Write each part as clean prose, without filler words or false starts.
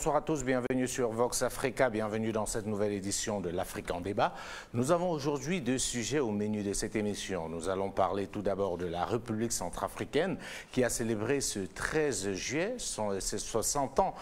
Bonsoir à tous, bienvenue sur Vox Africa, bienvenue dans cette nouvelle édition de l'Afrique en débat. Nous avons aujourd'hui deux sujets au menu de cette émission. Nous allons parler tout d'abord de la République centrafricaine qui a célébré ce 13 juillet ses 60 ans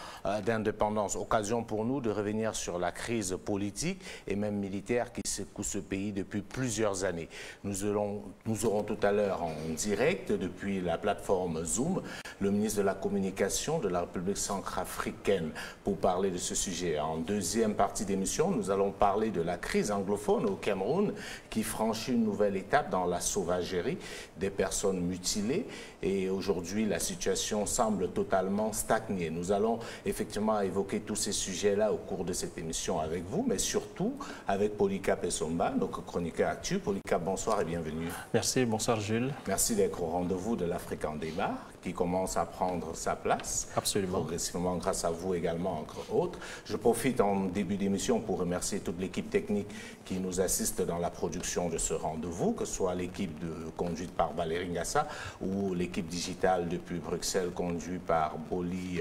d'indépendance. Occasion pour nous de revenir sur la crise politique et même militaire qui secoue ce pays depuis plusieurs années. Nous aurons tout à l'heure en direct depuis la plateforme Zoom le ministre de la Communication de la République centrafricaine pour parler de ce sujet. En deuxième partie d'émission, nous allons parler de la crise anglophone au Cameroun qui franchit une nouvelle étape dans la sauvagerie des personnes mutilées et aujourd'hui la situation semble totalement stagner. Nous allons effectivement évoquer tous ces sujets-là au cours de cette émission avec vous, mais surtout avec Polycarp Essomba, notre chroniqueur actu. Polycarp, bonsoir et bienvenue. Merci, bonsoir Jules. Merci d'être au rendez-vous de l'Afrique en débat qui commence à prendre sa place. Absolument. Progressivement grâce à vous également, entre autres. Je profite en début d'émission pour remercier toute l'équipe technique qui nous assiste dans la production de ce rendez-vous, que ce soit l'équipe conduite par Valérie Ngassa ou l'équipe digitale depuis Bruxelles conduite par Boli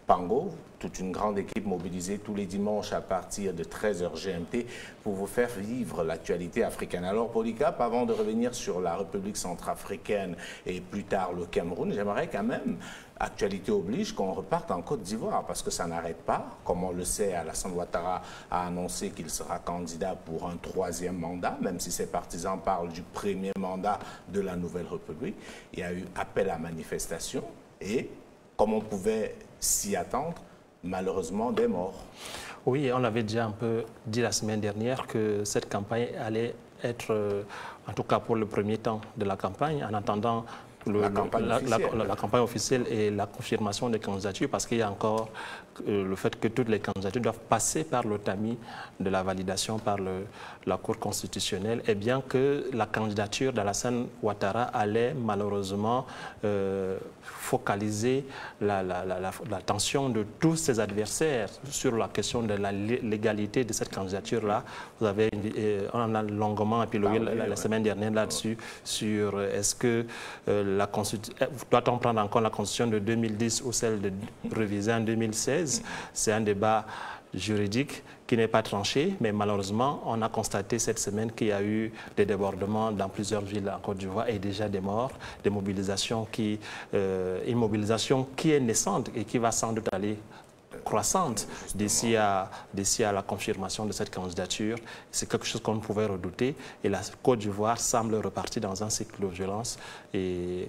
Pango. Toute une grande équipe mobilisée tous les dimanches à partir de 13h GMT pour vous faire vivre l'actualité africaine. Alors Polycarp, avant de revenir sur la République centrafricaine et plus tard le Cameroun, j'aimerais quand même, actualité oblige, qu'on reparte en Côte d'Ivoire parce que ça n'arrête pas. Comme on le sait, Alassane Ouattara a annoncé qu'il sera candidat pour un troisième mandat, même si ses partisans parlent du premier mandat de la Nouvelle République. Il y a eu appel à manifestation et, comme on pouvait s'y attendre, malheureusement des morts. Oui, on avait déjà un peu dit la semaine dernière que cette campagne allait être, en tout cas pour le premier temps de la campagne, en attendant la campagne officielle et la confirmation des candidatures, parce qu'il y a encore le fait que toutes les candidatures doivent passer par le tamis de la validation par la Cour constitutionnelle, et bien que la candidature d'Alassane Ouattara allait malheureusement focaliser l'attention de tous ses adversaires sur la question de la légalité de cette candidature-là. On a longuement épilogué la semaine dernière là-dessus, sur est-ce que doit-on prendre en compte la Constitution de 2010 ou celle de révisée en 2016? C'est un débat juridique qui n'est pas tranché, mais malheureusement, on a constaté cette semaine qu'il y a eu des débordements dans plusieurs villes en Côte d'Ivoire et déjà des morts, une mobilisation qui est naissante et qui va sans doute aller croissante d'ici à la confirmation de cette candidature. C'est quelque chose qu'on pouvait redouter et la Côte d'Ivoire semble repartir dans un cycle de violence. Et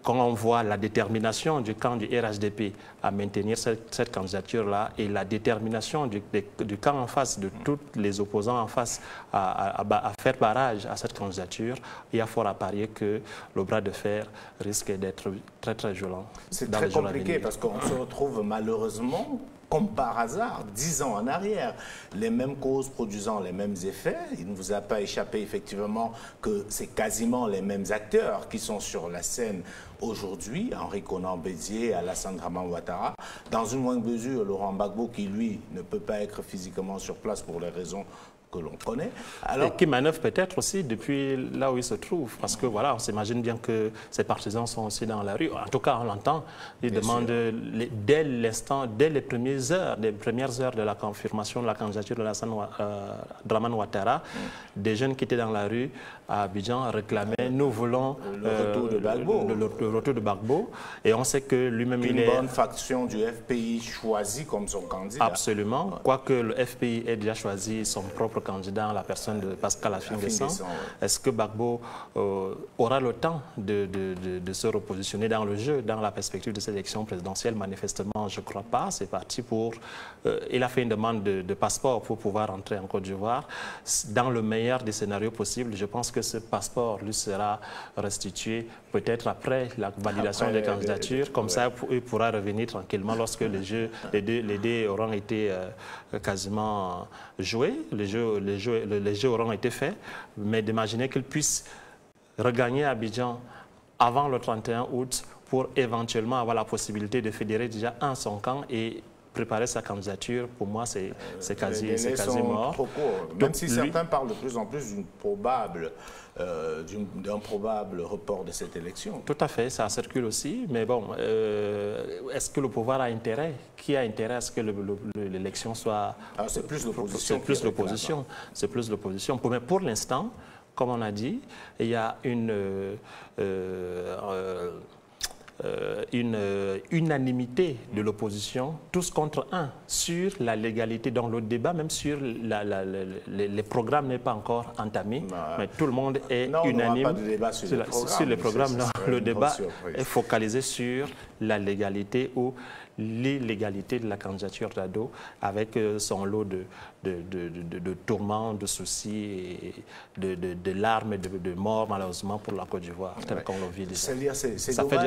quand on voit la détermination du camp du RHDP à maintenir cette candidature-là et la détermination du camp en face, de tous les opposants en face à faire barrage à cette candidature, il y a fort à parier que le bras de fer risque d'être très très violent. C'est très compliqué parce qu'on se retrouve malheureusement, comme par hasard, 10 ans en arrière, les mêmes causes produisant les mêmes effets. Il ne vous a pas échappé effectivement que c'est quasiment les mêmes acteurs qui sont sur la scène aujourd'hui. Henri Konan Bédié, Alassane Ouattara, dans une moindre mesure Laurent Gbagbo qui lui ne peut pas être physiquement sur place pour les raisons que l'on connaît. Alors, et qui manœuvre peut-être aussi depuis là où il se trouve, parce que voilà, on s'imagine bien que ses partisans sont aussi dans la rue. En tout cas, on l'entend. Ils demandent dès l'instant, dès les premières heures de la confirmation de la candidature de Alassane Dramane Ouattara, des jeunes qui étaient dans la rue à Abidjan réclamaient nous voulons le retour de Gbagbo. Le retour de Gbagbo. Et on sait que lui-même il est une bonne faction du FPI choisi comme son candidat. Absolument. Quoique le FPI ait déjà choisi son propre candidat en la personne de Pascal Affi-N'Guessan. Est-ce que Gbagbo aura le temps de se repositionner dans le jeu, dans la perspective de cette élection présidentielle? Manifestement, je ne crois pas. C'est parti pour... il a fait une demande de passeport pour pouvoir entrer en Côte d'Ivoire. Dans le meilleur des scénarios possibles, je pense que ce passeport lui sera restitué peut-être après la validation des candidatures. Comme ça, il pourra revenir tranquillement lorsque les dés auront été quasiment joués. Les jeux auront été faits, mais d'imaginer qu'il puisse regagner Abidjan avant le 31 août pour éventuellement avoir la possibilité de fédérer déjà son camp et préparer sa candidature, pour moi, c'est quasi mort. Trop court. Même si certains parlent de plus en plus d'un probable report de cette élection. Tout à fait, ça circule aussi. Mais bon, est-ce que le pouvoir a intérêt? Qui a intérêt à ce que l'élection soit... C'est plus l'opposition. C'est plus l'opposition. C'est plus l'opposition. Mais pour l'instant, comme on a dit, il y a une unanimité de l'opposition, tous contre un, sur la légalité. Dans le débat, même sur les programmes n'est pas encore entamé, mais tout le monde est unanime. Pas de débat sur les programmes. Le débat est focalisé sur la légalité ou l'illégalité de la candidature d'Ado, avec son lot de tourments, de soucis, de larmes et de morts, malheureusement, pour la Côte d'Ivoire, tel qu'on le vit déjà. Ça fait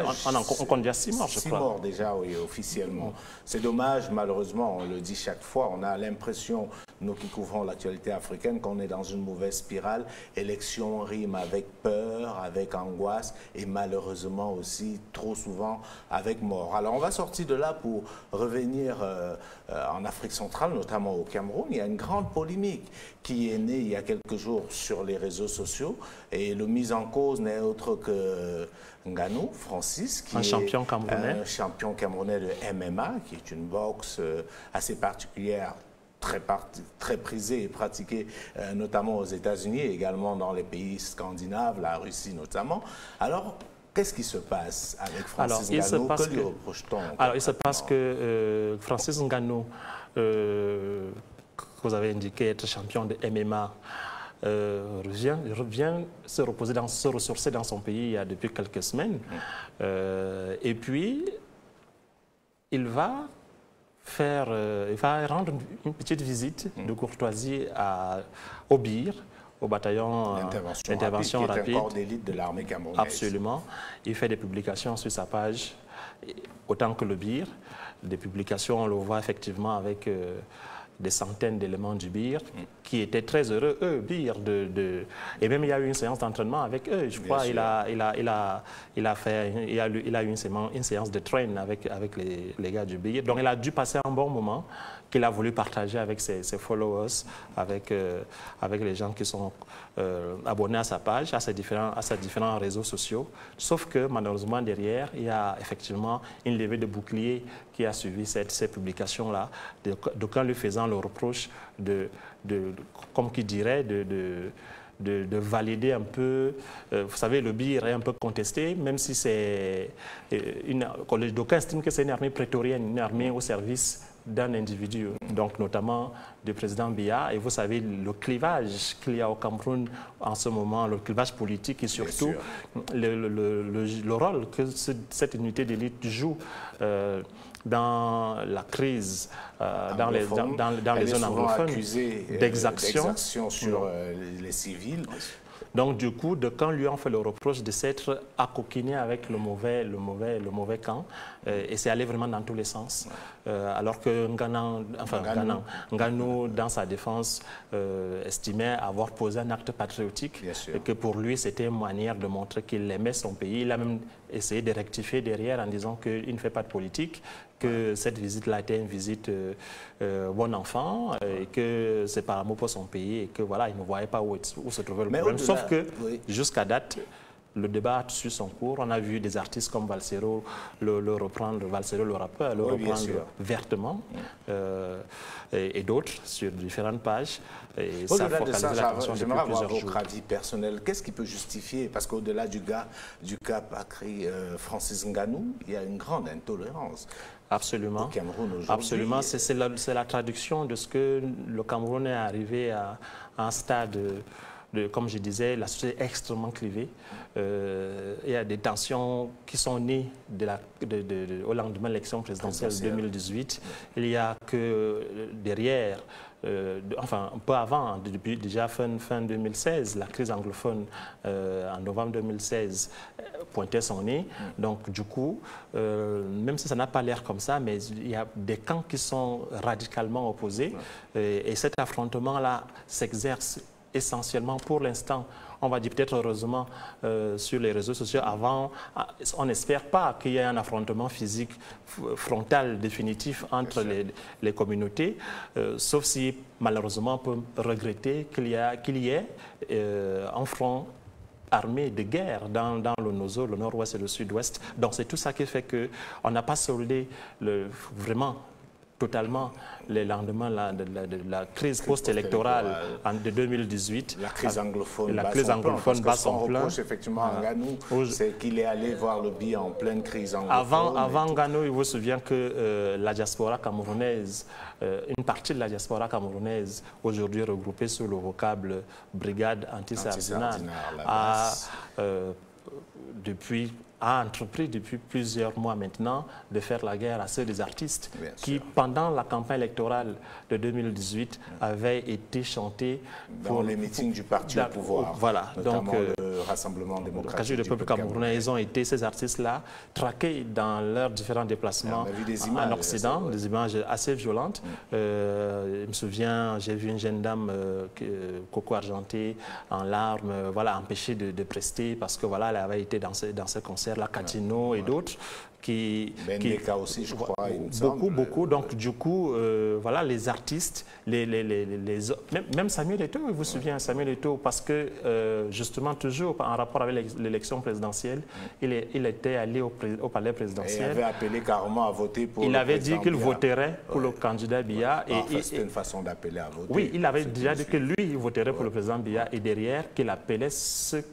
on compte déjà 6 morts, je crois. 6 morts déjà, oui, officiellement. C'est dommage, malheureusement, on le dit chaque fois, on a l'impression, nous qui couvrons l'actualité africaine, qu'on est dans une mauvaise spirale. Élection rime avec peur, avec angoisse et malheureusement aussi, trop souvent, avec mort. Alors, on va sortir de là pour revenir en Afrique centrale, notamment au Cameroun. Il y a une grande polémique qui est née il y a quelques jours sur les réseaux sociaux et le mis en cause n'est autre que Ngannou, Francis, qui est champion camerounais. Un champion camerounais de MMA, qui est une boxe assez particulière, très prisée et pratiquée notamment aux États-Unis et également dans les pays scandinaves, la Russie notamment. Alors, qu'est-ce qui se passe avec Francis Ngannou? Que lui reproche-t-on? Alors, il se passe que Francis Ngannou, que vous avez indiqué être champion de MMA, revient se ressourcer dans son pays il y a depuis quelques semaines. Et puis, il va rendre une petite visite de courtoisie au BIR, au bataillon d'intervention rapide, qui est un corps d'élite de l'armée camerounaise. Absolument. Il fait des publications sur sa page, autant que le BIR. Des publications, on le voit effectivement avec des centaines d'éléments du BIR qui étaient très heureux, eux, BIR. Et même il y a eu une séance d'entraînement avec eux. Je crois qu'il a eu une séance de train avec les gars du BIR. Donc il a dû passer un bon moment qu'il a voulu partager avec ses followers, avec les gens qui sont abonnés à sa page, à ses différents réseaux sociaux. Sauf que malheureusement derrière, il y a effectivement une levée de bouclier qui a suivi ces publications-là, d'aucuns lui faisant le reproche comme qui dirait, de valider un peu. Vous savez, le BIR est un peu contesté, même si c'est d'aucuns estiment que c'est une armée prétorienne, une armée au service d'un individu, donc notamment du président Biya. Et vous savez, le clivage qu'il y a au Cameroun en ce moment, le clivage politique et surtout le rôle que cette unité d'élite joue dans la crise, dans les zones anglophones, d'exactions sur les civils. Donc, du coup, quand lui ont fait le reproche de s'être accoquiné avec le mauvais camp, et c'est allé vraiment dans tous les sens. Alors que Ngannou, dans sa défense, estimait avoir posé un acte patriotique, et que pour lui, c'était une manière de montrer qu'il aimait son pays. Il a même essayé de rectifier derrière en disant qu'il ne fait pas de politique, que cette visite-là était une visite bon enfant, et que c'est par amour pour son pays, et que voilà, il ne voyait pas où se trouvait le problème. Sauf que, jusqu'à date, le débat a suivi son cours. On a vu des artistes comme Valsero le reprendre, Valsero le rappeur, le reprendre vertement, et d'autres sur différentes pages. Et ça focalise l'attention depuis plusieurs jours. Votre avis personnel, qu'est-ce qui peut justifier? Parce qu'au-delà du cas Bakri Francis Ngannou, il y a une grande intolérance. Absolument. Au Cameroun aujourd'hui. Absolument. C'est la traduction de ce que le Cameroun est arrivé à un stade comme je disais, la société est extrêmement clivée. Il y a des tensions qui sont nées au lendemain de l'élection présidentielle 2018. Il y a que derrière, enfin un peu avant, depuis déjà fin 2016, la crise anglophone en novembre 2016 pointait son nez. Donc du coup, même si ça n'a pas l'air comme ça, mais il y a des camps qui sont radicalement opposés. Et cet affrontement-là s'exerce essentiellement pour l'instant on va dire peut-être heureusement sur les réseaux sociaux. Avant, on n'espère pas qu'il y ait un affrontement physique frontal définitif entre les communautés, sauf si malheureusement on peut regretter qu'il y ait un front armée de guerre dans le Nozo, le nord-ouest et le sud-ouest. Donc c'est tout ça qui fait qu'on n'a pas soldé vraiment totalement les lendemains de la crise post-électorale de 2018. La crise anglophone bat son plein. Effectivement à Nganou, c'est qu'il est allé voir le Biya en pleine crise anglophone. Avant Nganou, il vous souvient que la diaspora camerounaise, une partie de la diaspora camerounaise, aujourd'hui regroupée sous le vocable Brigade anti-Sardinal, a entrepris depuis plusieurs mois maintenant de faire la guerre à ceux des artistes qui, pendant la campagne électorale de 2018, avaient été chantés dans les meetings du parti au pouvoir. Voilà, notamment le Rassemblement démocratique du peuple camerounais. Ils ont été, ces artistes-là, traqués dans leurs différents déplacements en Occident, des images assez violentes. Je me souviens, j'ai vu une jeune dame, Coco Argenté, en larmes, empêchée de prester parce que elle avait été dans ce concert. La Catino et d'autres qui aussi, je crois, beaucoup. Donc, du coup, les artistes, même Samuel Eto'o, vous vous souvenez, Samuel Eto'o, parce que, justement, toujours en rapport avec l'élection présidentielle, il était allé au palais présidentiel. Et il avait appelé carrément à voter pour Il avait dit qu'il voterait pour le candidat Biya. C'était une façon d'appeler à voter. Oui, il avait déjà dit que lui, il voterait pour le président Biya et derrière, qu'il appelait ceux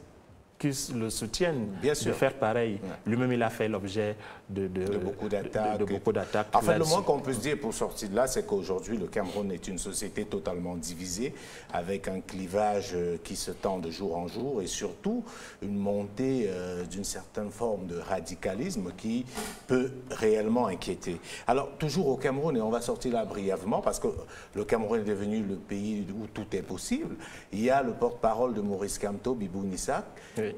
qui le soutiennent de faire pareil. Lui-même, il a fait l'objet de beaucoup d'attaques. En fait, le moins qu'on puisse dire pour sortir de là, c'est qu'aujourd'hui, le Cameroun est une société totalement divisée, avec un clivage qui se tend de jour en jour et surtout une montée d'une certaine forme de radicalisme qui peut réellement inquiéter. Alors, toujours au Cameroun, et on va sortir là brièvement, parce que le Cameroun est devenu le pays où tout est possible, il y a le porte-parole de Maurice Kamto, Bibou Nissak,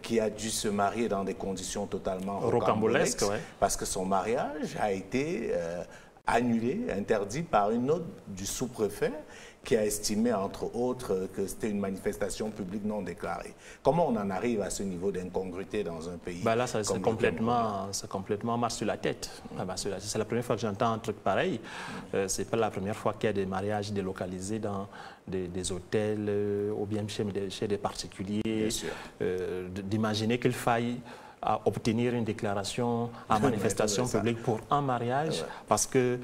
qui a dû se marier dans des conditions totalement rocambolesques, parce que son mariage a été annulé, interdit par une note du sous-préfet qui a estimé, entre autres, que c'était une manifestation publique non déclarée. Comment on en arrive à ce niveau d'incongruité dans un pays là, c'est complètement marche sur la tête. C'est la première fois que j'entends un truc pareil. C'est pas la première fois qu'il y a des mariages délocalisés dans des hôtels ou bien chez des particuliers. D'imaginer qu'il faille obtenir une déclaration en manifestation publique pour un mariage, parce que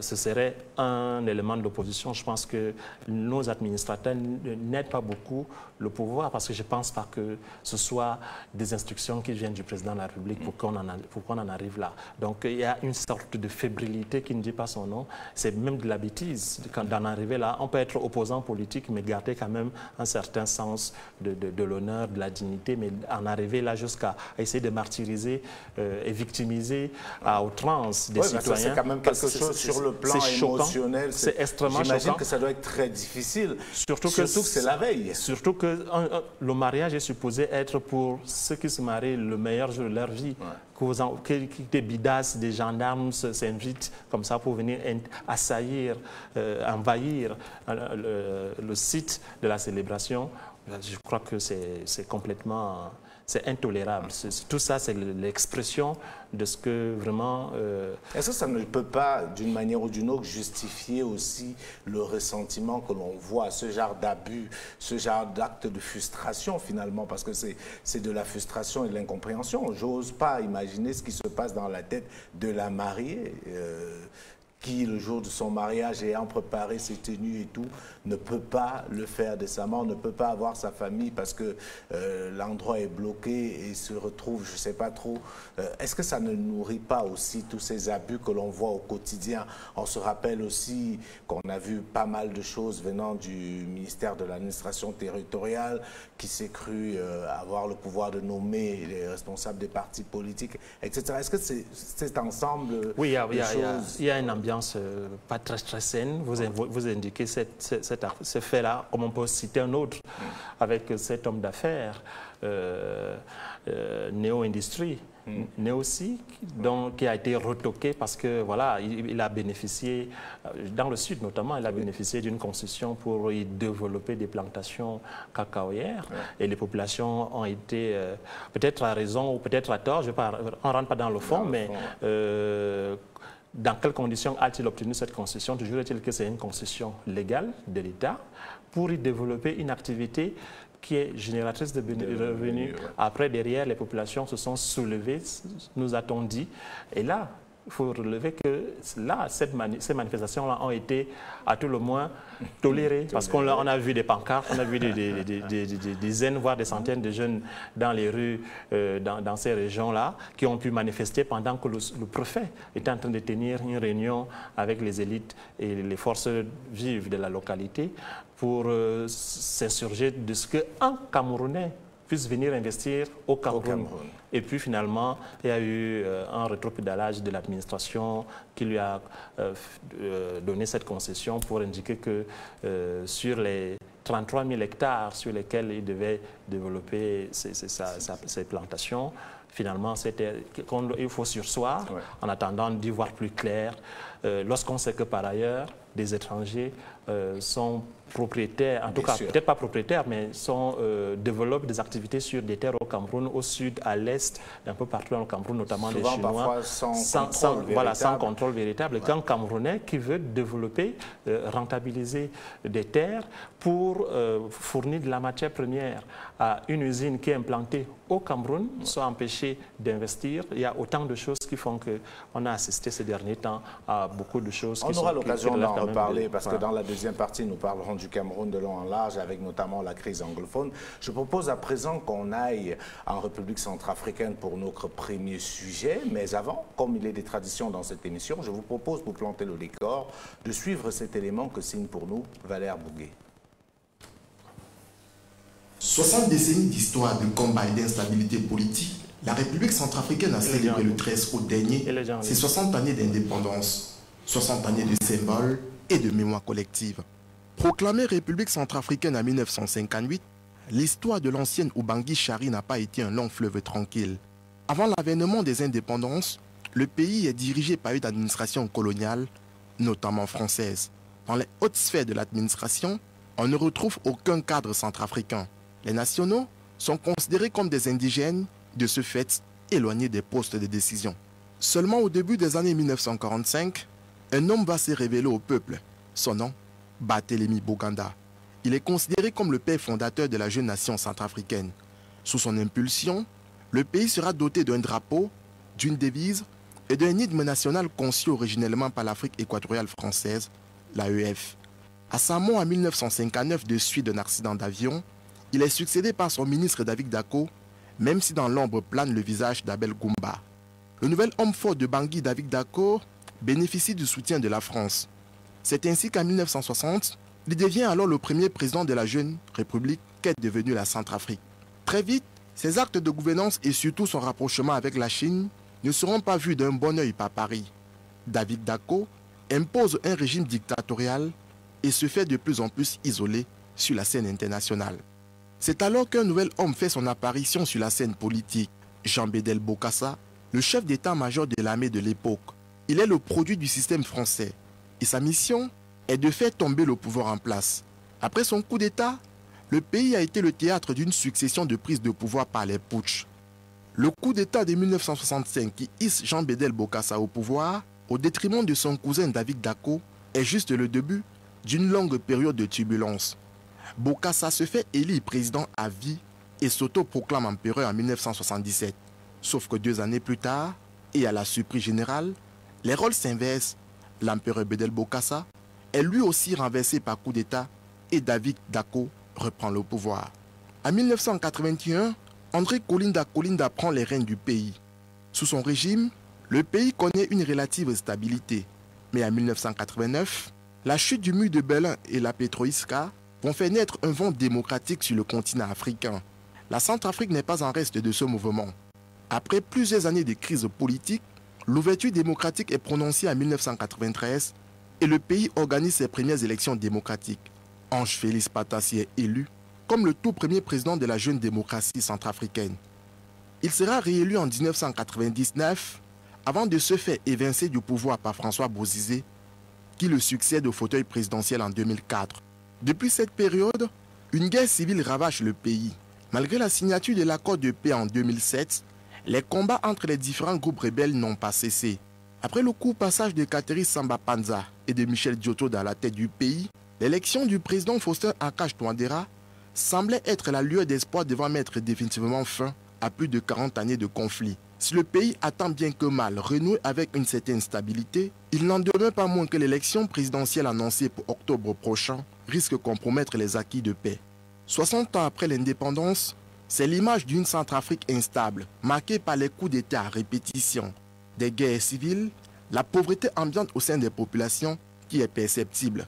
ce serait un élément de l'opposition. Je pense que nos administrateurs n'aident pas beaucoup le pouvoir, parce que je ne pense pas que ce soit des instructions qui viennent du président de la République pour qu'on en arrive là. Donc il y a une sorte de fébrilité qui ne dit pas son nom. C'est même de la bêtise d'en arriver là. On peut être opposant politique, mais garder quand même un certain sens de l'honneur, de la dignité, mais en arriver là jusqu'à essayer de martyriser et victimiser à outrance des citoyens. C'est quand même quelque chose sur le plan émotionnel. C'est extrêmement choquant. J'imagine que ça doit être très difficile, surtout que c'est la veille. Surtout que le mariage est supposé être pour ceux qui se marient le meilleur jour de leur vie. Que des bidasses, des gendarmes s'invitent comme ça pour venir assaillir, envahir le site de la célébration. Je crois que c'est complètement... C'est intolérable. Tout ça, c'est l'expression de ce que vraiment... Est-ce que ça ne peut pas, d'une manière ou d'une autre, justifier aussi le ressentiment que l'on voit, ce genre d'abus, ce genre d'acte de frustration finalement, parce que c'est de la frustration et de l'incompréhension. J'ose pas imaginer ce qui se passe dans la tête de la mariée, qui, le jour de son mariage, ayant préparé ses tenues et tout, ne peut pas le faire décemment, ne peut pas avoir sa famille parce que l'endroit est bloqué et se retrouve, je ne sais pas trop. Est-ce que ça ne nourrit pas aussi tous ces abus que l'on voit au quotidien? On se rappelle aussi qu'on a vu pas mal de choses venant du ministère de l'administration territoriale qui s'est cru avoir le pouvoir de nommer les responsables des partis politiques, etc. Est-ce que c'est cet ensemble de choses... Il y a une ambiance ambiance pas très saine. Vous indiquez ce fait-là, comme on peut citer un autre, avec cet homme d'affaires, Neo Industries, Neoci, qui a été retoqué parce que voilà, il a bénéficié, dans le sud notamment, il a bénéficié d'une concession pour y développer des plantations cacaoyères. Et les populations ont été, peut-être à raison ou peut-être à tort, on ne rentre pas dans le fond, mais dans quelles conditions a-t-il obtenu cette concession? Toujours est-il que c'est une concession légale de l'État pour y développer une activité qui est génératrice de revenus. Après, derrière, les populations se sont soulevées, nous a-t-on dit. Et là, il faut relever que là, ces manifestations-là ont été, à tout le moins, tolérées. Parce qu'on a vu des pancartes, on a vu des dizaines, voire des centaines de jeunes dans les rues, dans ces régions-là, qui ont pu manifester pendant que le préfet était en train de tenir une réunion avec les élites et les forces vives de la localité pour s'insurger de ce qu'un Camerounais puisse venir investir au Cameroun. Et puis finalement, il y a eu un rétropédalage de l'administration qui lui a donné cette concession pour indiquer que sur les 33 000 hectares sur lesquels il devait développer ses plantations, finalement, il faut surseoir en attendant d'y voir plus clair. Lorsqu'on sait que par ailleurs, des étrangers sont propriétaires, en tout cas peut-être pas propriétaires, mais développent des activités sur des terres au Cameroun, au sud, à l'est, un peu partout dans le Cameroun, notamment les Chinois, sans contrôle véritable. Qu'un Camerounais qui veut développer, rentabiliser des terres pour fournir de la matière première à une usine qui est implantée au Cameroun, soit empêché d'investir. Il y a autant de choses qui font qu'on a assisté ces derniers temps à beaucoup de choses. On aura l'occasion d'en reparler parce que dans la deuxième partie, nous parlerons du Cameroun de long en large avec notamment la crise anglophone. Je propose à présent qu'on aille en République centrafricaine pour notre premier sujet. Mais avant, comme il est des traditions dans cette émission, je vous propose, pour planter le décor, de suivre cet élément que signe pour nous Valère Bouguet. 60 décennies d'histoire de combat et d'instabilité politique, la République centrafricaine a célébré le 13 août dernier ses 60 années d'indépendance, 60 années de symboles et de mémoire collective. Proclamée République centrafricaine en 1958, l'histoire de l'ancienne Ubangui-Chari n'a pas été un long fleuve tranquille. Avant l'avènement des indépendances, le pays est dirigé par une administration coloniale, notamment française. Dans les hautes sphères de l'administration, on ne retrouve aucun cadre centrafricain. Les nationaux sont considérés comme des indigènes, de ce fait éloignés des postes de décision. Seulement au début des années 1945, un homme va se révéler au peuple. Son nom, Barthélemy Boganda. Il est considéré comme le père fondateur de la jeune nation centrafricaine. Sous son impulsion, le pays sera doté d'un drapeau, d'une devise et d'un hymne national conçu originellement par l'Afrique équatoriale française, l'AEF. À sa mort en 1959 de suite d'un accident d'avion, il est succédé par son ministre David Dacko, même si dans l'ombre plane le visage d'Abel Goumba. Le nouvel homme fort de Bangui, David Dacko, bénéficie du soutien de la France. C'est ainsi qu'en 1960, il devient alors le premier président de la jeune république qu'est devenue la Centrafrique. Très vite, ses actes de gouvernance et surtout son rapprochement avec la Chine ne seront pas vus d'un bon œil par Paris. David Dacko impose un régime dictatorial et se fait de plus en plus isolé sur la scène internationale. C'est alors qu'un nouvel homme fait son apparition sur la scène politique, Jean Bédel Bokassa, le chef d'état-major de l'armée de l'époque. Il est le produit du système français et sa mission est de faire tomber le pouvoir en place. Après son coup d'état, le pays a été le théâtre d'une succession de prises de pouvoir par les putschs. Le coup d'état de 1965 qui hisse Jean Bédel Bokassa au pouvoir, au détriment de son cousin David Dacko, est juste le début d'une longue période de turbulence. Bokassa se fait élire président à vie et s'auto-proclame empereur en 1977. Sauf que 2 années plus tard, et à la surprise générale, les rôles s'inversent. L'empereur Bédel Bokassa est lui aussi renversé par coup d'état et David Dacko reprend le pouvoir. En 1981, André Kolinda prend les rênes du pays. Sous son régime, le pays connaît une relative stabilité. Mais en 1989, la chute du mur de Berlin et la Petroïska vont faire naître un vent démocratique sur le continent africain. La Centrafrique n'est pas en reste de ce mouvement. Après plusieurs années de crise politique, L'ouverture démocratique est prononcée en 1993 et le pays organise ses premières élections démocratiques. Ange Félix Patassi est élu comme le tout premier président de la jeune démocratie centrafricaine. Il sera réélu en 1999 avant de se faire évincer du pouvoir par François Bozizé, qui le succède au fauteuil présidentiel en 2004. Depuis cette période, une guerre civile ravage le pays. Malgré la signature de l'accord de paix en 2007, les combats entre les différents groupes rebelles n'ont pas cessé. Après le court passage de Kateri Samba Panza et de Michel Dioto dans la tête du pays, l'élection du président Faustin Archange Touadéra semblait être la lueur d'espoir devant mettre définitivement fin à plus de 40 années de conflit. Si le pays attend bien que mal renouer avec une certaine stabilité, il n'en demeure pas moins que l'élection présidentielle annoncée pour octobre prochain risque de compromettre les acquis de paix. 60 ans après l'indépendance, c'est l'image d'une Centrafrique instable, marquée par les coups d'État à répétition, des guerres civiles, la pauvreté ambiante au sein des populations qui est perceptible.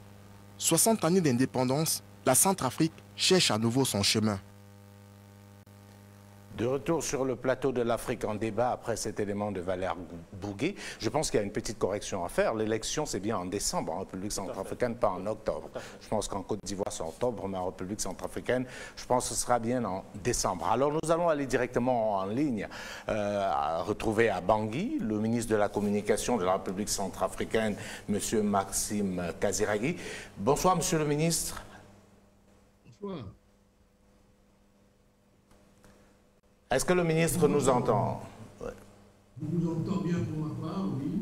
60 années d'indépendance, la Centrafrique cherche à nouveau son chemin. De retour sur le plateau de l'Afrique en débat après cet élément de Valère Bougué, je pense qu'il y a une petite correction à faire. L'élection, c'est bien en décembre en République centrafricaine, pas en octobre. Je pense qu'en Côte d'Ivoire, c'est en octobre, mais en République centrafricaine, je pense que ce sera bien en décembre. Alors, nous allons aller directement en ligne, retrouver à Bangui le ministre de la Communication de la République centrafricaine, M. Maxime Kaziragi. Bonsoir, Monsieur le ministre. Bonsoir. Est-ce que le ministre nous entend? Je vous entends bien pour ma part, oui.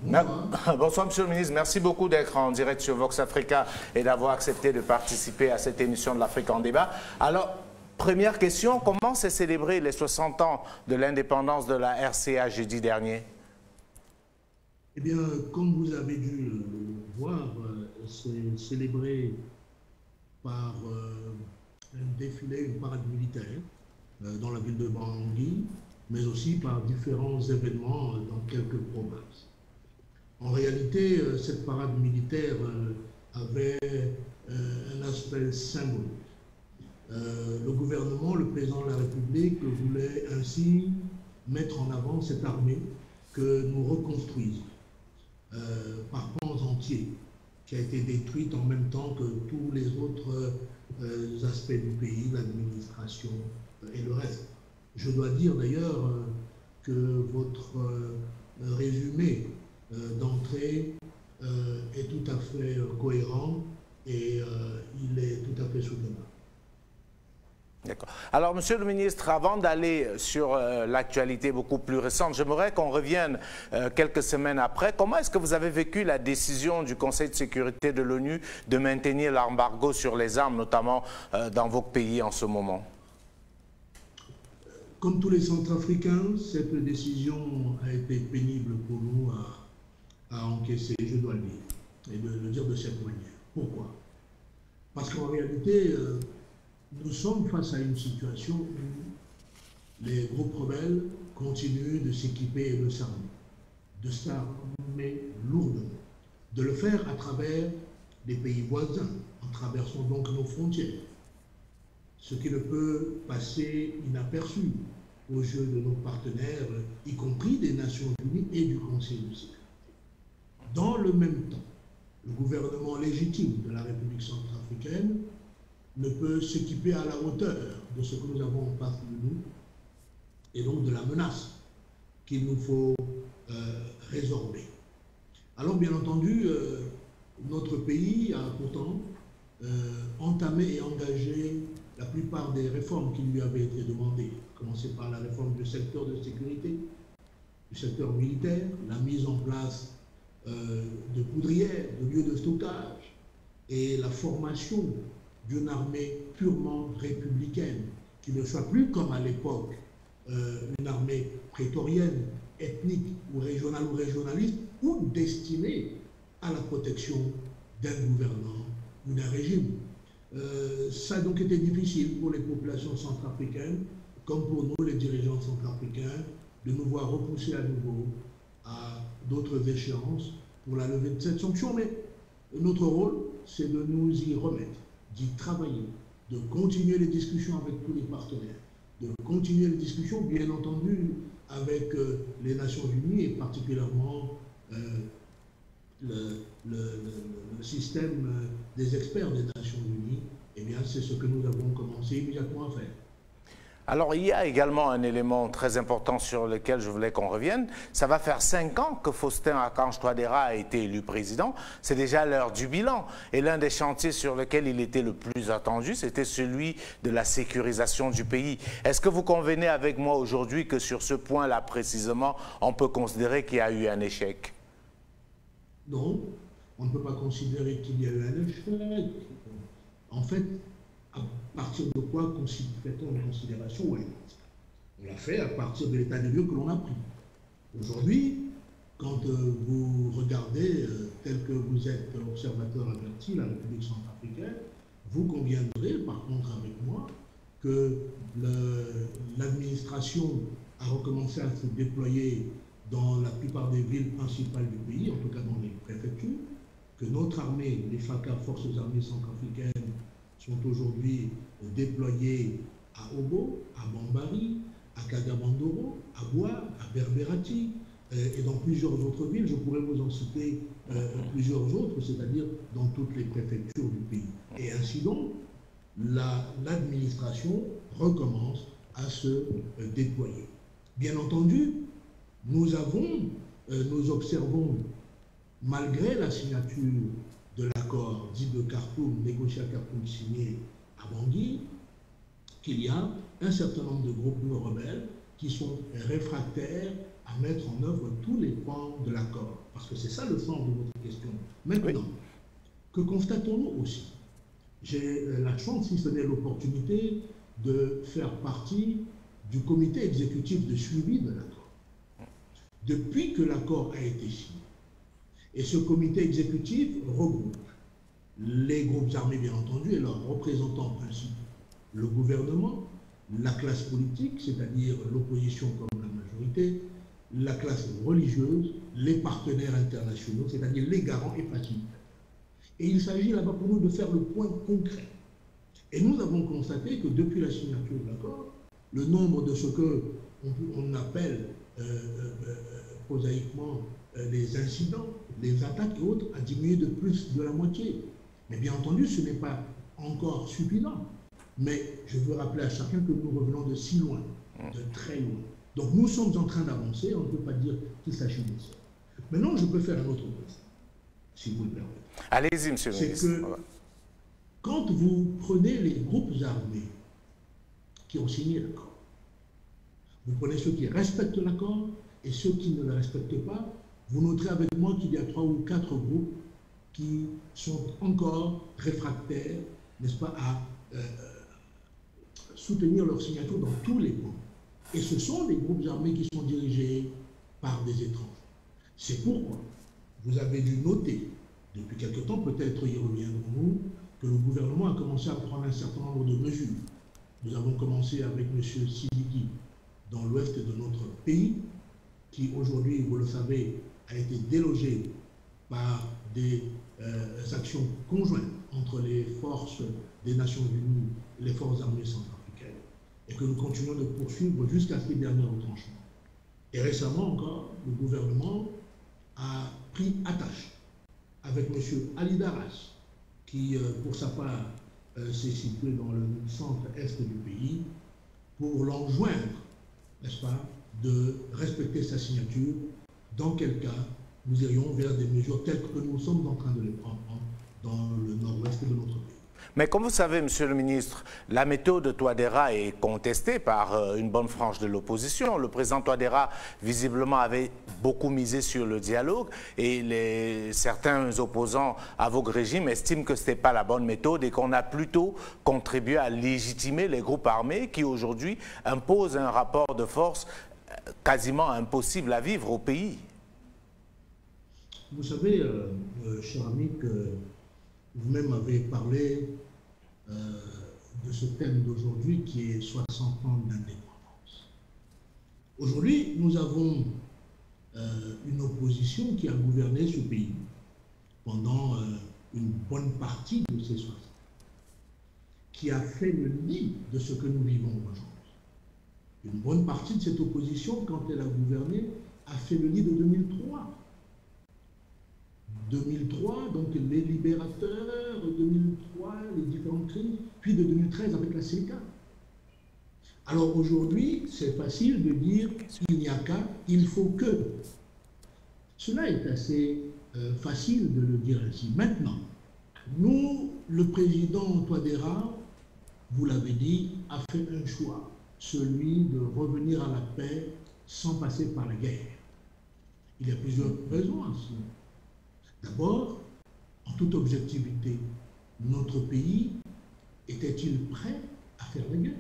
Bonsoir. Bonsoir, Monsieur le ministre. Merci beaucoup d'être en direct sur Vox Africa et d'avoir accepté de participer à cette émission de l'Afrique en débat. Alors, première question, comment s'est célébré les 60 ans de l'indépendance de la RCA jeudi dernier? Eh bien, comme vous avez dû le voir, c'est célébré par un défilé, une parade militaire dans la ville de Bangui, mais aussi par différents événements dans quelques provinces. En réalité, cette parade militaire avait un aspect symbolique. Le gouvernement, le président de la République, voulait ainsi mettre en avant cette armée que nous reconstruisons par pans entiers, qui a été détruite en même temps que tous les autres aspects du pays, l'administration et le reste. Je dois dire d'ailleurs que votre résumé d'entrée est tout à fait cohérent et il est tout à fait soutenable. D'accord. Alors, Monsieur le ministre, avant d'aller sur l'actualité beaucoup plus récente, j'aimerais qu'on revienne quelques semaines après. Comment est-ce que vous avez vécu la décision du Conseil de sécurité de l'ONU de maintenir l'embargo sur les armes, notamment dans vos pays en ce moment? Comme tous les Centrafricains, cette décision a été pénible pour nous à encaisser, je dois le dire, et de le dire de cette manière. Pourquoi? Parce qu'en réalité, nous sommes face à une situation où les groupes rebelles continuent de s'équiper et de s'armer lourdement, de le faire à travers des pays voisins, en traversant donc nos frontières, ce qui ne peut passer inaperçu aux yeux de nos partenaires, y compris des Nations Unies et du Conseil de sécurité. Dans le même temps, le gouvernement légitime de la République centrafricaine ne peut s'équiper à la hauteur de ce que nous avons en face de nous et donc de la menace qu'il nous faut résorber. Alors bien entendu, notre pays a pourtant entamé et engagé la plupart des réformes qui lui avaient été demandées, à commencer par la réforme du secteur de sécurité, du secteur militaire, la mise en place de poudrières, de lieux de stockage et la formation d'une armée purement républicaine, qui ne soit plus comme à l'époque une armée prétorienne, ethnique ou régionaliste, ou destinée à la protection d'un gouvernement ou d'un régime. Ça a donc été difficile pour les populations centrafricaines, comme pour nous, les dirigeants centrafricains, de nous voir repousser à nouveau à d'autres échéances pour la levée de cette sanction. Mais notre rôle, c'est de nous y remettre, d'y travailler, de continuer les discussions avec tous les partenaires, de continuer les discussions, bien entendu, avec les Nations Unies et particulièrement le système des experts des Nations Unies, eh bien, c'est ce que nous avons commencé immédiatement à faire. Alors, il y a également un élément très important sur lequel je voulais qu'on revienne. Ça va faire 5 ans que Faustin-Archange Touadéra a été élu président. C'est déjà l'heure du bilan. Et l'un des chantiers sur lesquels il était le plus attendu, c'était celui de la sécurisation du pays. Est-ce que vous convenez avec moi aujourd'hui que sur ce point-là, précisément, on peut considérer qu'il y a eu un échec? Non, on ne peut pas considérer qu'il y a eu un échec. En fait, à partir de quoi fait-on une considération? Ouais. On l'a fait à partir de l'état des lieux que l'on a pris. Aujourd'hui, quand vous regardez, tel que vous êtes observateur averti, la République centrafricaine, vous conviendrez par contre avec moi que l'administration a recommencé à se déployer dans la plupart des villes principales du pays, en tout cas dans les préfectures, que notre armée, les FACA, Forces armées centrafricaines, sont aujourd'hui déployés à Obo, à Bambari, à Kagabandoro, à Bois, à Berberati, et dans plusieurs autres villes. Je pourrais vous en citer plusieurs autres, c'est-à-dire dans toutes les préfectures du pays. Et ainsi donc, l'administration recommence à se déployer. Bien entendu, nous observons, malgré la signature de l'accord dit de Khartoum, négocié à Khartoum, signé à Bangui, qu'il y a un certain nombre de groupes rebelles qui sont réfractaires à mettre en œuvre tous les points de l'accord. Parce que c'est ça le sens de votre question. Maintenant, oui. Que constatons-nous aussi? J'ai la chance, si ce n'est l'opportunité, de faire partie du comité exécutif de suivi de l'accord. Depuis que l'accord a été signé, et ce comité exécutif regroupe les groupes armés, bien entendu, et leurs représentants principaux, le gouvernement, la classe politique, c'est-à-dire l'opposition comme la majorité, la classe religieuse, les partenaires internationaux, c'est-à-dire les garants et facilitateurs. Et il s'agit là-bas pour nous de faire le point concret. Et nous avons constaté que depuis la signature de l'accord, le nombre de ce qu'on appelle prosaïquement les incidents, les attaques et autres a diminué de plus de la moitié. Mais bien entendu, ce n'est pas encore suffisant. Mais je veux rappeler à chacun que nous revenons de si loin, de très loin. Donc nous sommes en train d'avancer, on ne peut pas dire qu'il s'agit de ça. Maintenant, je peux faire un autre point, si vous le permettez. Allez-y, monsieur le ministre. C'est que quand vous prenez les groupes armés qui ont signé l'accord, vous prenez ceux qui respectent l'accord et ceux qui ne le respectent pas, vous noterez avec moi qu'il y a 3 ou 4 groupes qui sont encore réfractaires, n'est-ce pas, à soutenir leur signature dans tous les points. Et ce sont des groupes armés qui sont dirigés par des étrangers. C'est pourquoi vous avez dû noter, depuis quelque temps, peut-être y reviendrons-nous, que le gouvernement a commencé à prendre un certain nombre de mesures. Nous avons commencé avec M. Sidiki dans l'ouest de notre pays, qui aujourd'hui, vous le savez, a été délogé par des actions conjointes entre les forces des Nations Unies et les forces armées centrafricaines, et que nous continuons de poursuivre jusqu'à ces derniers retranchements. Et récemment encore, le gouvernement a pris attache avec M. Ali Daras, qui, pour sa part, s'est situé dans le centre-est du pays, pour l'enjoindre, n'est-ce pas, de respecter sa signature, dans quel cas nous irions vers des mesures telles que nous sommes en train de les prendre dans le nord-ouest de notre pays. Mais comme vous savez, monsieur le ministre, la méthode de Touadéra est contestée par une bonne frange de l'opposition. Le président Touadéra, visiblement, avait beaucoup misé sur le dialogue et certains opposants à votre régime estiment que ce n'était pas la bonne méthode et qu'on a plutôt contribué à légitimer les groupes armés qui, aujourd'hui, imposent un rapport de force quasiment impossible à vivre au pays. Vous savez, cher ami, que vous-même avez parlé de ce thème d'aujourd'hui qui est 60 ans d'indépendance. Aujourd'hui, nous avons une opposition qui a gouverné ce pays pendant une bonne partie de ces 60 ans, qui a fait le lit de ce que nous vivons aujourd'hui. Une bonne partie de cette opposition, quand elle a gouverné, a fait le lit de 2003. 2003, donc les libérateurs, 2003, les différentes crises, puis de 2013 avec la CECA. Alors aujourd'hui, c'est facile de dire il n'y a qu'à, il faut que. Cela est assez facile de le dire ainsi. Maintenant, nous, le président Touadéra, vous l'avez dit, a fait un choix, celui de revenir à la paix sans passer par la guerre. Il y a plusieurs raisons à cela. D'abord, en toute objectivité, notre pays était-il prêt à faire la guerre?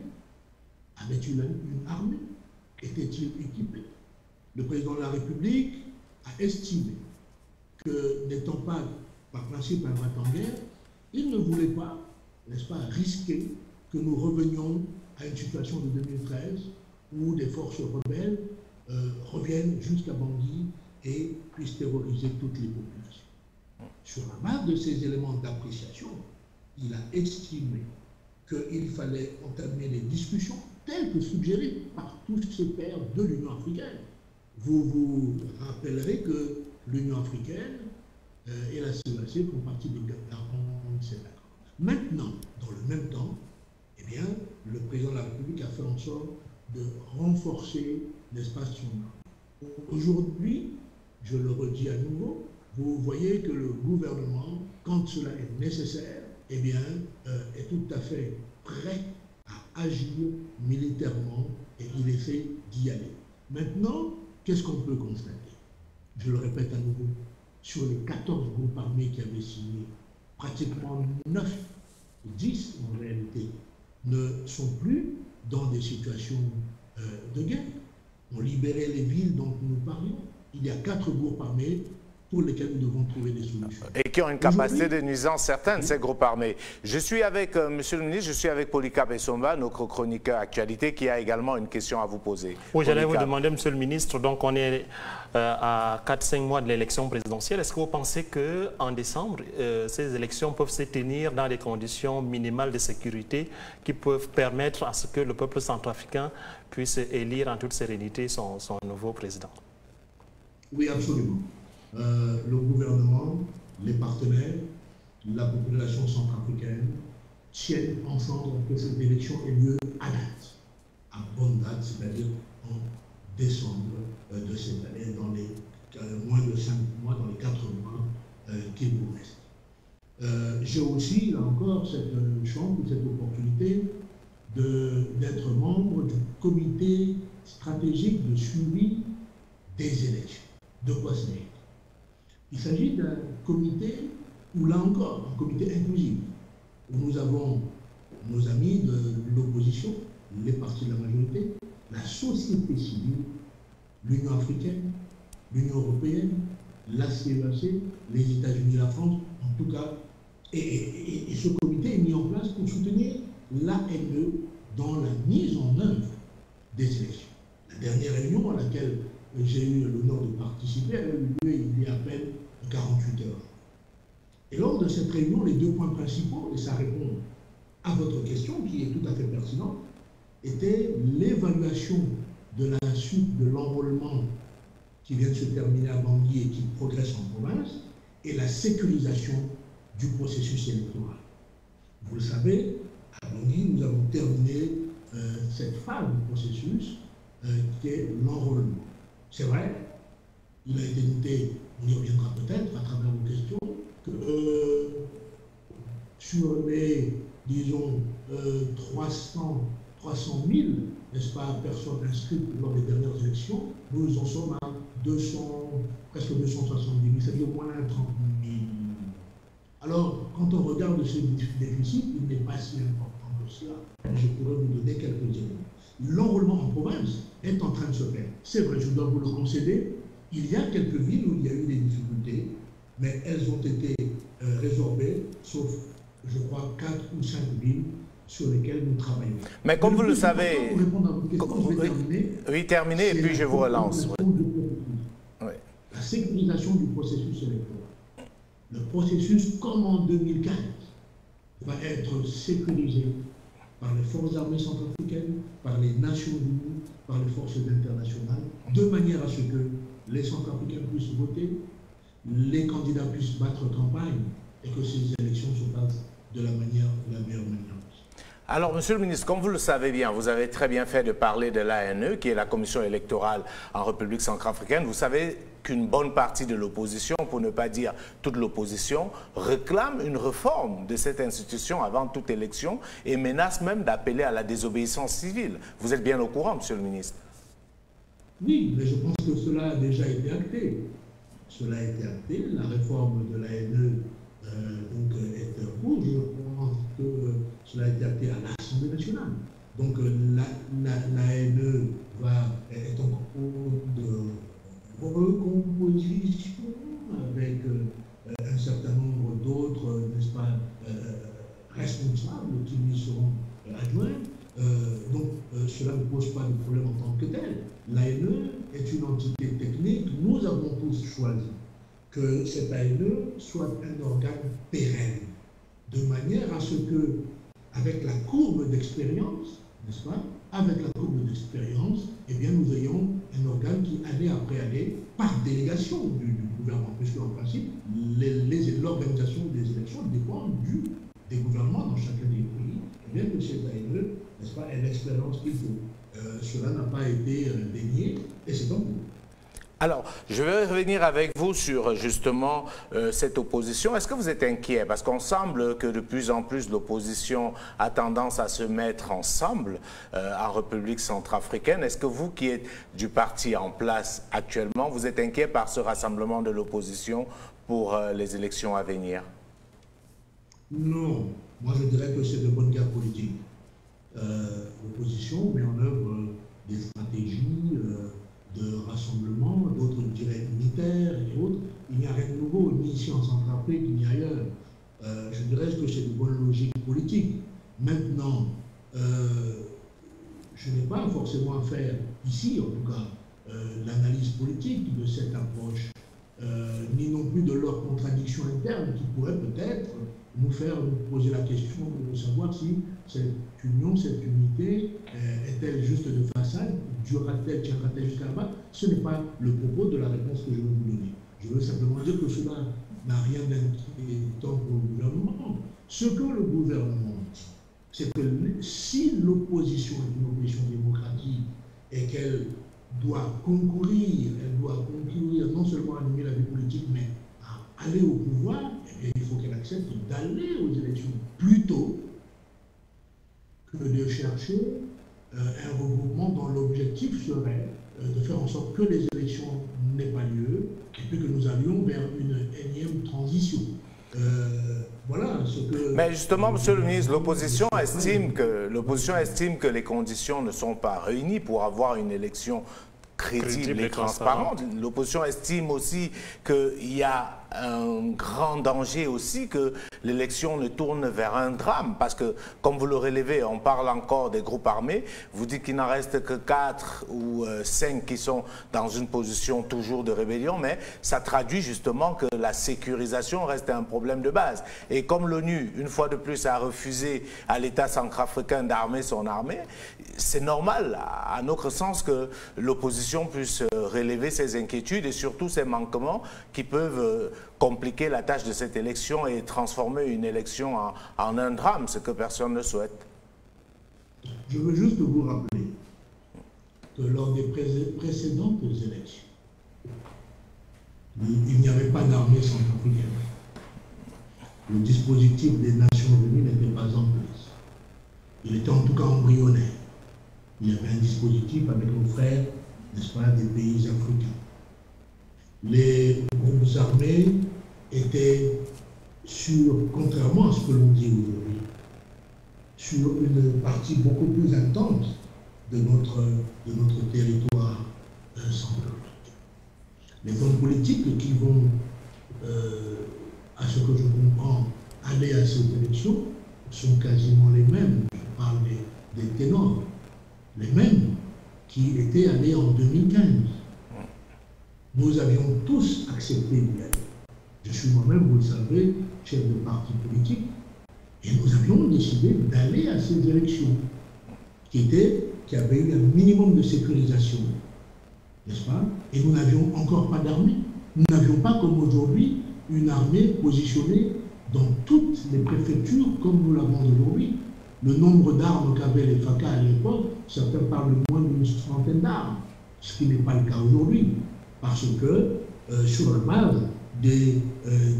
Avait-il une armée? Était-il équipé? Le président de la République a estimé que, n'étant pas par principe un en guerre, il ne voulait pas, n'est-ce pas, risquer que nous revenions à une situation de 2013 où des forces rebelles reviennent jusqu'à Bangui et puissent terroriser toutes les populations. Sur la base de ces éléments d'appréciation, il a estimé qu'il fallait entamer des discussions telles que suggérées par tous ces pairs de l'Union africaine. Vous vous rappellerez que l'Union africaine et la CEAC font partie des garants de cet accord. Maintenant, dans le même temps, eh bien, le président de la République a fait en sorte de renforcer l'espace son arme. Aujourd'hui, je le redis à nouveau, vous voyez que le gouvernement, quand cela est nécessaire, eh bien, est tout à fait prêt à agir militairement et il essaie d'y aller. Maintenant, qu'est-ce qu'on peut constater? Je le répète à nouveau, sur les 14 groupes armés qui avaient signé, pratiquement 9 ou 10 en réalité ne sont plus dans des situations de guerre. On libérait les villes dont nous parlions. Il y a 4 groupes armés pour lesquels nous devons trouver des solutions. Et qui ont une capacité de nuisance certaine, ces groupes armés. Je suis avec, Monsieur le ministre, je suis avec Polycarpe Essomba, notre chroniqueur actualité, qui a également une question à vous poser. Oui, j'allais vous demander, Monsieur le ministre, donc on est à 4-5 mois de l'élection présidentielle. Est-ce que vous pensez qu'en décembre, ces élections peuvent se tenir dans des conditions minimales de sécurité qui peuvent permettre à ce que le peuple centrafricain puisse élire en toute sérénité son nouveau président? Oui, absolument. Le gouvernement, les partenaires, la population centrafricaine tiennent ensemble que cette élection ait lieu à date, à bonne date, c'est-à-dire en décembre de cette année, dans les moins de 5 mois, dans les 4 mois qui vous restent. J'ai aussi, là encore, cette chance, cette opportunité d'être membre du comité stratégique de suivi des élections. De quoi c'est? Il s'agit d'un comité, ou là encore, un comité inclusif, où nous avons nos amis de l'opposition, les partis de la majorité, la société civile, l'Union africaine, l'Union européenne, la CEAC, les États-Unis, la France, en tout cas. Et ce comité est mis en place pour soutenir l'ANE dans la mise en œuvre des élections. La dernière réunion à laquelle j'ai eu l'honneur de participer, elle a eu lieu il y a à peine 48 heures. Et lors de cette réunion, les 2 points principaux, et ça répond à votre question qui est tout à fait pertinente, étaient l'évaluation de la suite de l'enrôlement qui vient de se terminer à Bangui et qui progresse en province, et la sécurisation du processus électoral. Vous le savez, à Bangui, nous avons terminé cette phase du processus qui est l'enrôlement. C'est vrai, il a été noté, on y reviendra peut-être à travers vos questions, que sur les, disons, 300 000, n'est-ce pas, personnes inscrites lors des dernières élections, nous en sommes à presque 270 000, c'est-à-dire au moins 30 000. Alors, quand on regarde ce déficit, il n'est pas si important que cela. Je pourrais vous donner quelques éléments. L'enrôlement en province est en train de se faire. C'est vrai, je dois vous le concéder, il y a quelques villes où il y a eu des difficultés, mais elles ont été résorbées, sauf, je crois, 4 ou 5 villes sur lesquelles nous travaillons. Mais comme vous le savez... Pour répondre à votre question, je vais terminer. Oui, terminez, et puis je vous relance. Oui. La sécurisation du processus électoral. Le processus, comme en 2015, va être sécurisé par les forces armées centrafricaines, par les Nations Unies, par les forces internationales, de manière à ce que les Centrafricains puissent voter, les candidats puissent battre campagne et que ces élections se passent de la meilleure manière. Alors, Monsieur le ministre, comme vous le savez bien, vous avez très bien fait de parler de l'ANE, qui est la commission électorale en République centrafricaine. Vous savez qu'une bonne partie de l'opposition, pour ne pas dire toute l'opposition, réclame une réforme de cette institution avant toute élection et menace même d'appeler à la désobéissance civile. Vous êtes bien au courant, Monsieur le ministre? Oui, mais je pense que cela a déjà été acté. Cela a été acté. La réforme de l'ANE est en cours. Je pense que cela a été acté à l'Assemblée nationale. Donc l'ANE est en cours de recomposition avec un certain nombre d'autres, n'est-ce pas, responsables qui lui seront adjoints. Donc cela ne pose pas de problème en tant que tel. L'ANE est une entité technique. Nous avons tous choisi que cette ANE soit un organe pérenne, de manière à ce que, avec la courbe d'expérience, n'est-ce pas, avec la courbe d'expérience, eh bien nous ayons un organe qui, année après année, par délégation du gouvernement, puisque en principe, l'organisation des élections dépend des gouvernements dans chacun des pays, eh bien que cette ANE, n'est-ce pas, ait l'expérience qu'il faut. Cela n'a pas été dénié, et c'est en cours. Alors, je vais revenir avec vous sur justement cette opposition. Est-ce que vous êtes inquiet? Parce qu'on semble que de plus en plus l'opposition a tendance à se mettre ensemble en République centrafricaine. Est-ce que vous qui êtes du parti en place actuellement, vous êtes inquiet par ce rassemblement de l'opposition pour les élections à venir? Non. Moi, je dirais que c'est de bonne guerre politique. L'opposition met en œuvre des stratégies de rassemblement, d'autres diraient militaires et autres. Il n'y a rien de nouveau, ni ici en Centrafrique, ni ailleurs. Je dirais que c'est de bonne logique politique. Maintenant, je n'ai pas forcément à faire ici, en tout cas, l'analyse politique de cette approche, ni non plus de leurs contradictions internes qui pourraient peut-être nous faire nous poser la question de savoir si cette union, cette unité est-elle juste de façade, durera-t-elle, tiendra-t-elle jusqu'à là-bas? Ce n'est pas le propos de la réponse que je veux vous donner. Je veux simplement dire que cela n'a rien d'inquiétant pour le gouvernement. Ce que le gouvernement, c'est que si l'opposition est une opposition démocratique et qu'elle doit concourir non seulement à animer la vie politique, mais à aller au pouvoir, eh bien, il faut qu'elle accepte d'aller aux élections plutôt que de chercher un regroupement dont l'objectif serait de faire en sorte que les élections n'aient pas lieu et puis que nous allions vers une énième transition. Voilà ce que... Mais justement, Monsieur le ministre, l'opposition estime que les conditions ne sont pas réunies pour avoir une élection crédible et transparente. L'opposition estime aussi qu'il y a un grand danger aussi que l'élection ne tourne vers un drame, parce que, comme vous le relevez, on parle encore des groupes armés, vous dites qu'il n'en reste que 4 ou 5 qui sont dans une position toujours de rébellion, mais ça traduit justement que la sécurisation reste un problème de base. Et comme l'ONU, une fois de plus, a refusé à l'État centrafricain d'armer son armée, c'est normal, à notre sens, que l'opposition puisse relever ses inquiétudes et surtout ses manquements qui peuvent compliquer la tâche de cette élection et transformer une élection en un drame, ce que personne ne souhaite. Je veux juste vous rappeler que lors des précédentes élections, il n'y avait pas d'armée centrafricaine. Le dispositif des Nations Unies n'était pas en place. Il était en tout cas embryonnaire. Il y avait un dispositif avec nos frères, n'est-ce pas, des pays africains. Les groupes armés étaient contrairement à ce que l'on dit aujourd'hui, sur une partie beaucoup plus intense de notre territoire centrafricain. Les hommes politiques qui vont, à ce que je comprends, aller à ces élections sont quasiment les mêmes. Je parle des ténors, les mêmes qui étaient allés en 2015. Nous avions tous accepté d'y aller. Je suis moi-même, vous le savez, chef de parti politique, Et nous avions décidé d'aller à ces élections, qui avaient eu un minimum de sécurisation, n'est-ce pas? Et nous n'avions encore pas d'armée. Nous n'avions pas, comme aujourd'hui, une armée positionnée dans toutes les préfectures comme nous l'avons aujourd'hui. Le nombre d'armes qu'avaient les FACA à l'époque, certains parlent de moins d'une centaine d'armes, ce qui n'est pas le cas aujourd'hui, parce que sur la base des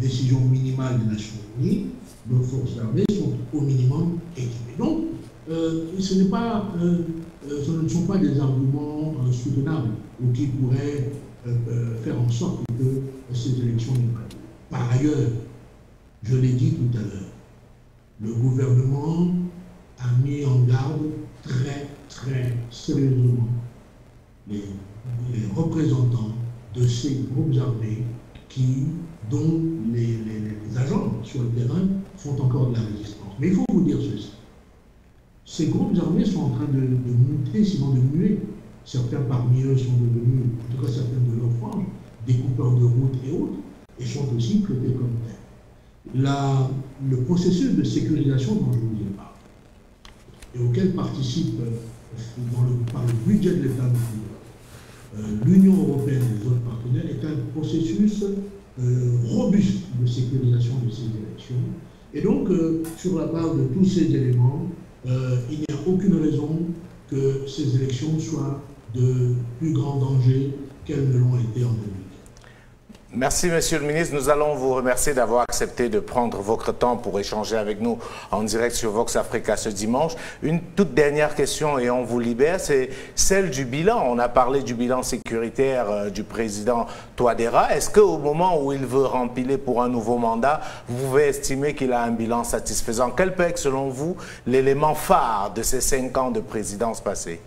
décisions minimales des Nations Unies, nos forces armées sont au minimum équipées. Donc, ce ne sont pas des arguments soutenables ou qui pourraient faire en sorte que ces élections n'aient pas lieu. Par ailleurs, je l'ai dit tout à l'heure, le gouvernement a mis en garde très, très sérieusement les représentants de ces groupes armés dont les agents sur le terrain font encore de la résistance. Mais il faut vous dire ceci. Ces groupes armés sont en train de muter, sinon de muer. Certains parmi eux sont devenus, en tout cas certains de leurs franges, des coupeurs de route et autres, et sont aussi traités comme tels. Le processus de sécurisation dont je vous ai parlé, et auquel participe par le budget de l'État l'Union européenne et les autres partenaires, est un processus robuste de sécurisation de ces élections. Et donc, sur la base de tous ces éléments, il n'y a aucune raison que ces élections soient de plus grand danger qu'elles ne l'ont été en 2000. Merci, Monsieur le ministre. Nous allons vous remercier d'avoir accepté de prendre votre temps pour échanger avec nous en direct sur Vox Africa ce dimanche. Une toute dernière question et on vous libère, c'est celle du bilan. On a parlé du bilan sécuritaire du président Touadéra. Est-ce qu'au moment où il veut rempiler pour un nouveau mandat, vous pouvez estimer qu'il a un bilan satisfaisant? Quel peut être, selon vous, l'élément phare de ces 5 ans de présidence passée?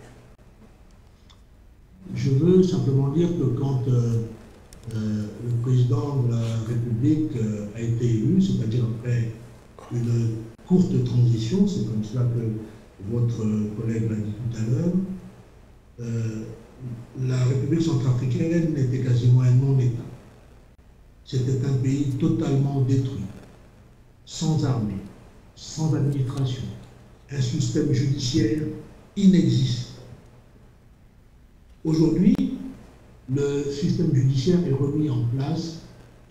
Je veux simplement dire que quand le président de la République a été élu, c'est-à-dire après une courte transition, c'est comme cela que votre collègue l'a dit tout à l'heure, la République centrafricaine était quasiment un non-État. C'était un pays totalement détruit, sans armée, sans administration, un système judiciaire inexistant. Aujourd'hui, le système judiciaire est remis en place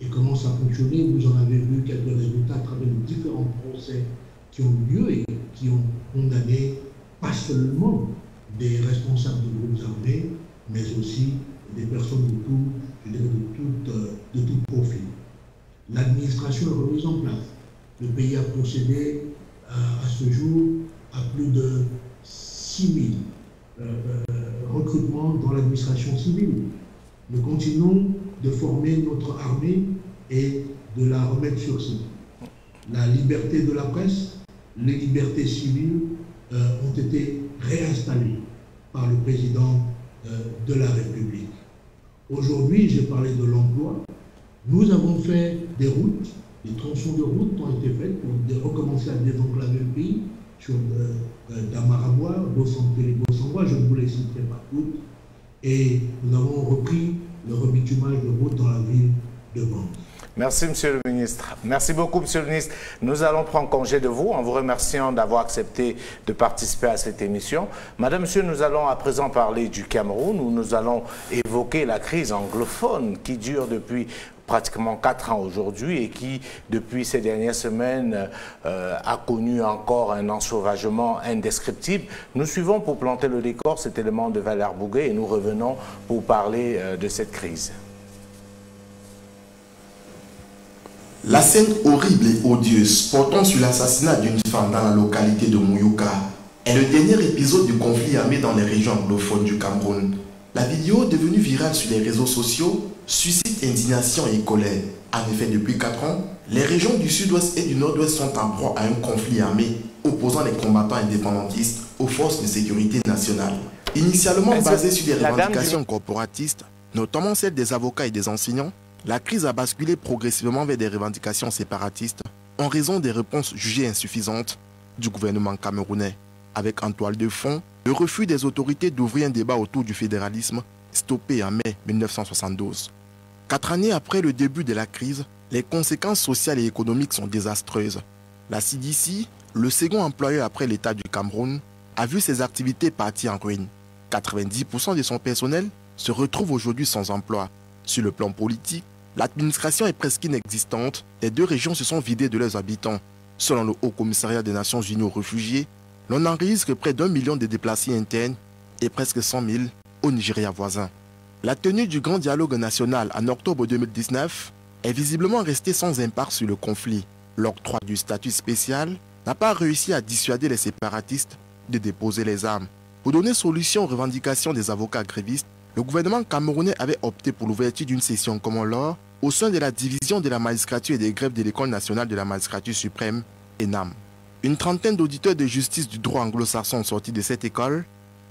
et commence à fonctionner. Vous en avez vu quelques résultats à travers les différents procès qui ont eu lieu et qui ont condamné pas seulement des responsables de groupes armés, mais aussi des personnes de tout profil. L'administration est remise en place. Le pays a procédé à ce jour à plus de 6 000 recrutements dans l'administration civile. Nous continuons de former notre armée et de la remettre sur ses pieds. La liberté de la presse, les libertés civiles ont été réinstallées par le président de la République. Aujourd'hui, j'ai parlé de l'emploi. Nous avons fait des routes, des tronçons de routes ont été faits pour recommencer à désenclaver le pays sur Damarabois, Bosanté-les-Bossangois, je ne vous les citerai pas toutes. Et nous avons repris le rebitumage de route dans la ville de Bangui. Merci, Monsieur le ministre. Merci beaucoup, Monsieur le ministre. Nous allons prendre congé de vous en vous remerciant d'avoir accepté de participer à cette émission. Madame, Monsieur, nous allons à présent parler du Cameroun, où nous allons évoquer la crise anglophone qui dure depuis pratiquement 4 ans aujourd'hui et qui, depuis ces dernières semaines, a connu encore un ensauvagement indescriptible. Nous suivons pour planter le décor cet élément de Valère Bouguet et nous revenons pour parler de cette crise. La scène horrible et odieuse portant sur l'assassinat d'une femme dans la localité de Mouyouka est le dernier épisode du conflit armé dans les régions anglophones du Cameroun. La vidéo, devenue virale sur les réseaux sociaux, suscite indignation et colère. En effet, depuis 4 ans, les régions du sud-ouest et du nord-ouest sont en proie à un conflit armé opposant les combattants indépendantistes aux forces de sécurité nationales. Initialement basée sur des revendications corporatistes, notamment celles des avocats et des enseignants, la crise a basculé progressivement vers des revendications séparatistes en raison des réponses jugées insuffisantes du gouvernement camerounais. Avec en toile de fond le refus des autorités d'ouvrir un débat autour du fédéralisme stoppé en mai 1972. 4 années après le début de la crise, les conséquences sociales et économiques sont désastreuses. La CDC le second employeur après l'État du Cameroun, a vu ses activités partir en ruine. 90% de son personnel se retrouve aujourd'hui sans emploi. Sur le plan politique, l'administration est presque inexistante. Les deux régions se sont vidées de leurs habitants. Selon le Haut Commissariat des Nations Unies aux réfugiés, l'on enregistre près d'1 million de déplacés internes et presque 100 000 au Nigeria voisin. La tenue du Grand Dialogue national en octobre 2019 est visiblement restée sans impact sur le conflit. L'octroi du statut spécial n'a pas réussi à dissuader les séparatistes de déposer les armes. Pour donner solution aux revendications des avocats grévistes, le gouvernement camerounais avait opté pour l'ouverture d'une session commune law au sein de la division de la magistrature et des greffes de l'École nationale de la magistrature suprême, ENAM. Une trentaine d'auditeurs de justice du droit anglo-saxon sortis de cette école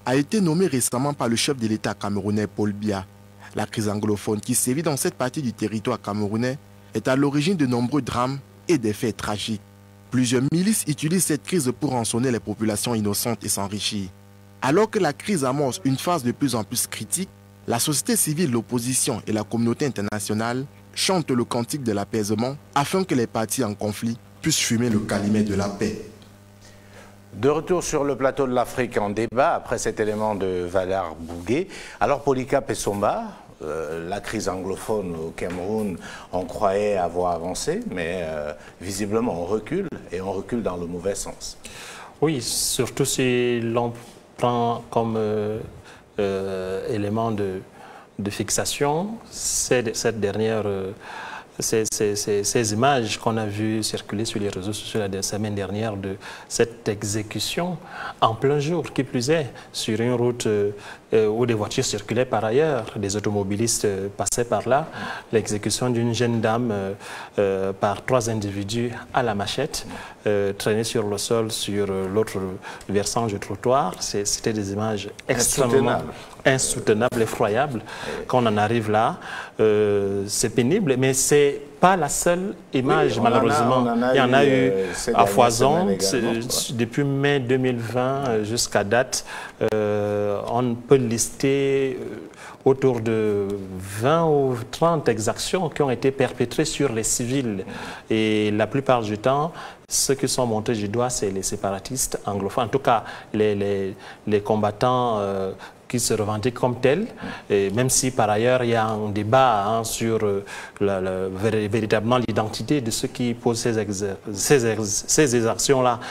a été nommée récemment par le chef de l'État camerounais Paul Biya. La crise anglophone qui sévit dans cette partie du territoire camerounais est à l'origine de nombreux drames et des faits tragiques. Plusieurs milices utilisent cette crise pour rançonner les populations innocentes et s'enrichir. Alors que la crise amorce une phase de plus en plus critique, la société civile, l'opposition et la communauté internationale chantent le cantique de l'apaisement afin que les parties en conflit puissent fumer le calumet de la paix. De retour sur le plateau de l'Afrique en débat, après cet élément de Valère Bouguet. Alors Polycarpe Essomba, la crise anglophone au Cameroun, on croyait avoir avancé, mais visiblement on recule, et on recule dans le mauvais sens. Oui, surtout si l'on prend comme élément de fixation cette dernière... Ces images qu'on a vues circuler sur les réseaux sociaux la semaine dernière de cette exécution en plein jour, qui plus est, sur une route où des voitures circulaient par ailleurs, des automobilistes passaient par là, l'exécution d'une jeune dame par 3 individus à la machette, traînée sur le sol sur l'autre versant du trottoir. C'était des images extrêmement insoutenables, effroyables. Quand on en arrive là, c'est pénible, mais c'est pas la seule image, malheureusement. Il y en a eu à foison depuis mai 2020 jusqu'à date. On peut lister autour de 20 ou 30 exactions qui ont été perpétrées sur les civils. Et la plupart du temps, ceux qui sont montés du doigt, c'est les séparatistes anglophones. En tout cas, les combattants qui se revendiquent comme tels, et même si par ailleurs il y a un débat sur véritablement l'identité de ceux qui posent ces exactions-là.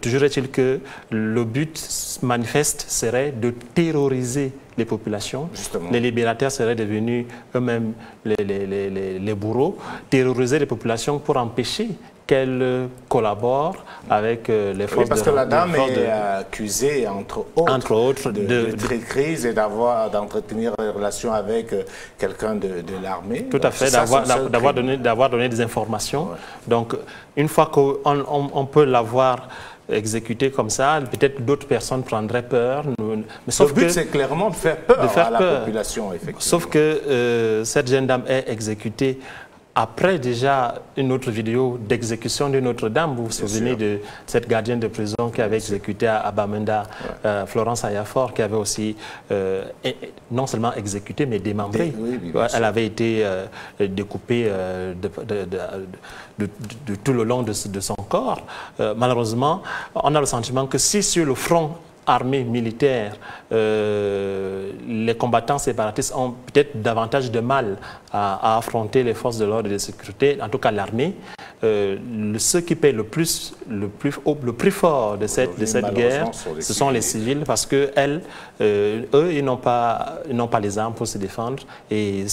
Toujours est-il que le but manifeste serait de terroriser les populations. Justement. Les libérateurs seraient devenus eux-mêmes les bourreaux, terroriser les populations pour empêcher qu'elle collabore avec les forces de... parce que la dame est accusée, entre autres de crise et d'entretenir des relations avec quelqu'un de l'armée. Tout à fait, d'avoir donné des informations. Ouais. Donc, une fois qu'on peut l'avoir exécuté comme ça, peut-être d'autres personnes prendraient peur. Mais sauf le but, c'est clairement de faire peur à la population, effectivement. Sauf que cette jeune dame est exécutée après déjà une autre vidéo d'exécution d'une autre dame. Vous vous souvenez de cette gardienne de prison qui avait exécuté à Bamenda, Florence Ayafor, qui avait aussi non seulement exécuté, mais démembré. Elle avait été découpée de tout le long de son corps. Malheureusement, on a le sentiment que si sur le front armée, militaire, les combattants séparatistes ont peut-être davantage de mal à affronter les forces de l'ordre et de sécurité, en tout cas l'armée. Ceux qui paient le prix fort de cette guerre, ce sont les civils, parce que eux, ils n'ont pas les armes pour se défendre. Et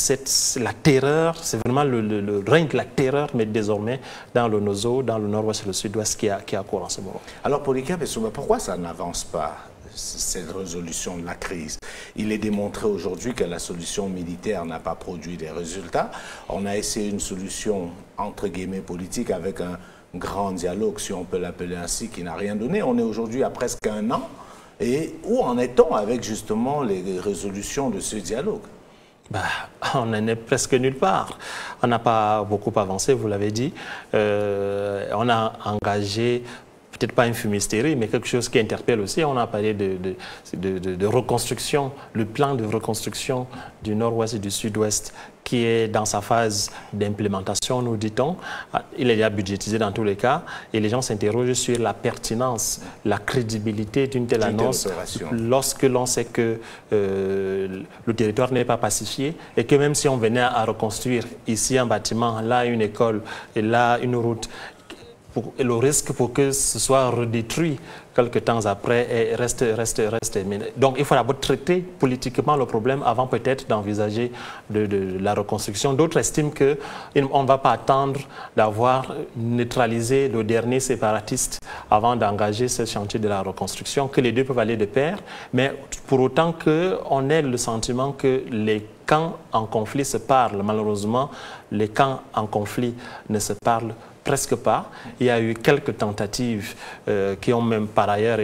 la terreur, c'est vraiment le règne de la terreur, mais désormais dans le Nozo, dans le nord-ouest et le sud-ouest qui a cours en ce moment. Alors, Polycarpe Essomba, pourquoi ça n'avance pas, cette résolution de la crise? Il est démontré aujourd'hui que la solution militaire n'a pas produit des résultats. On a essayé une solution, entre guillemets, politique avec un grand dialogue, si on peut l'appeler ainsi, qui n'a rien donné. On est aujourd'hui à presque 1 an. Et où en est-on avec justement les résolutions de ce dialogue? On n'en est presque nulle part. On n'a pas beaucoup avancé, vous l'avez dit. On a engagé peut-être pas une fumisterie, mais quelque chose qui interpelle aussi. On a parlé de reconstruction, le plan de reconstruction du nord-ouest et du sud-ouest qui est dans sa phase d'implémentation, nous dit-on. Il est déjà budgétisé dans tous les cas et les gens s'interrogent sur la pertinence, la crédibilité d'une telle annonce lorsque l'on sait que le territoire n'est pas pacifié et que même si on venait à reconstruire ici un bâtiment, là une école et là une route, le risque pour que ce soit redétruit quelques temps après reste. Donc il faut d'abord traiter politiquement le problème avant peut-être d'envisager de la reconstruction. D'autres estiment qu'on ne va pas attendre d'avoir neutralisé le dernier séparatiste avant d'engager ce chantier de la reconstruction, que les deux peuvent aller de pair, mais pour autant qu'on ait le sentiment que les camps en conflit se parlent. Malheureusement, les camps en conflit ne se parlent presque pas. Il y a eu quelques tentatives qui ont même par ailleurs,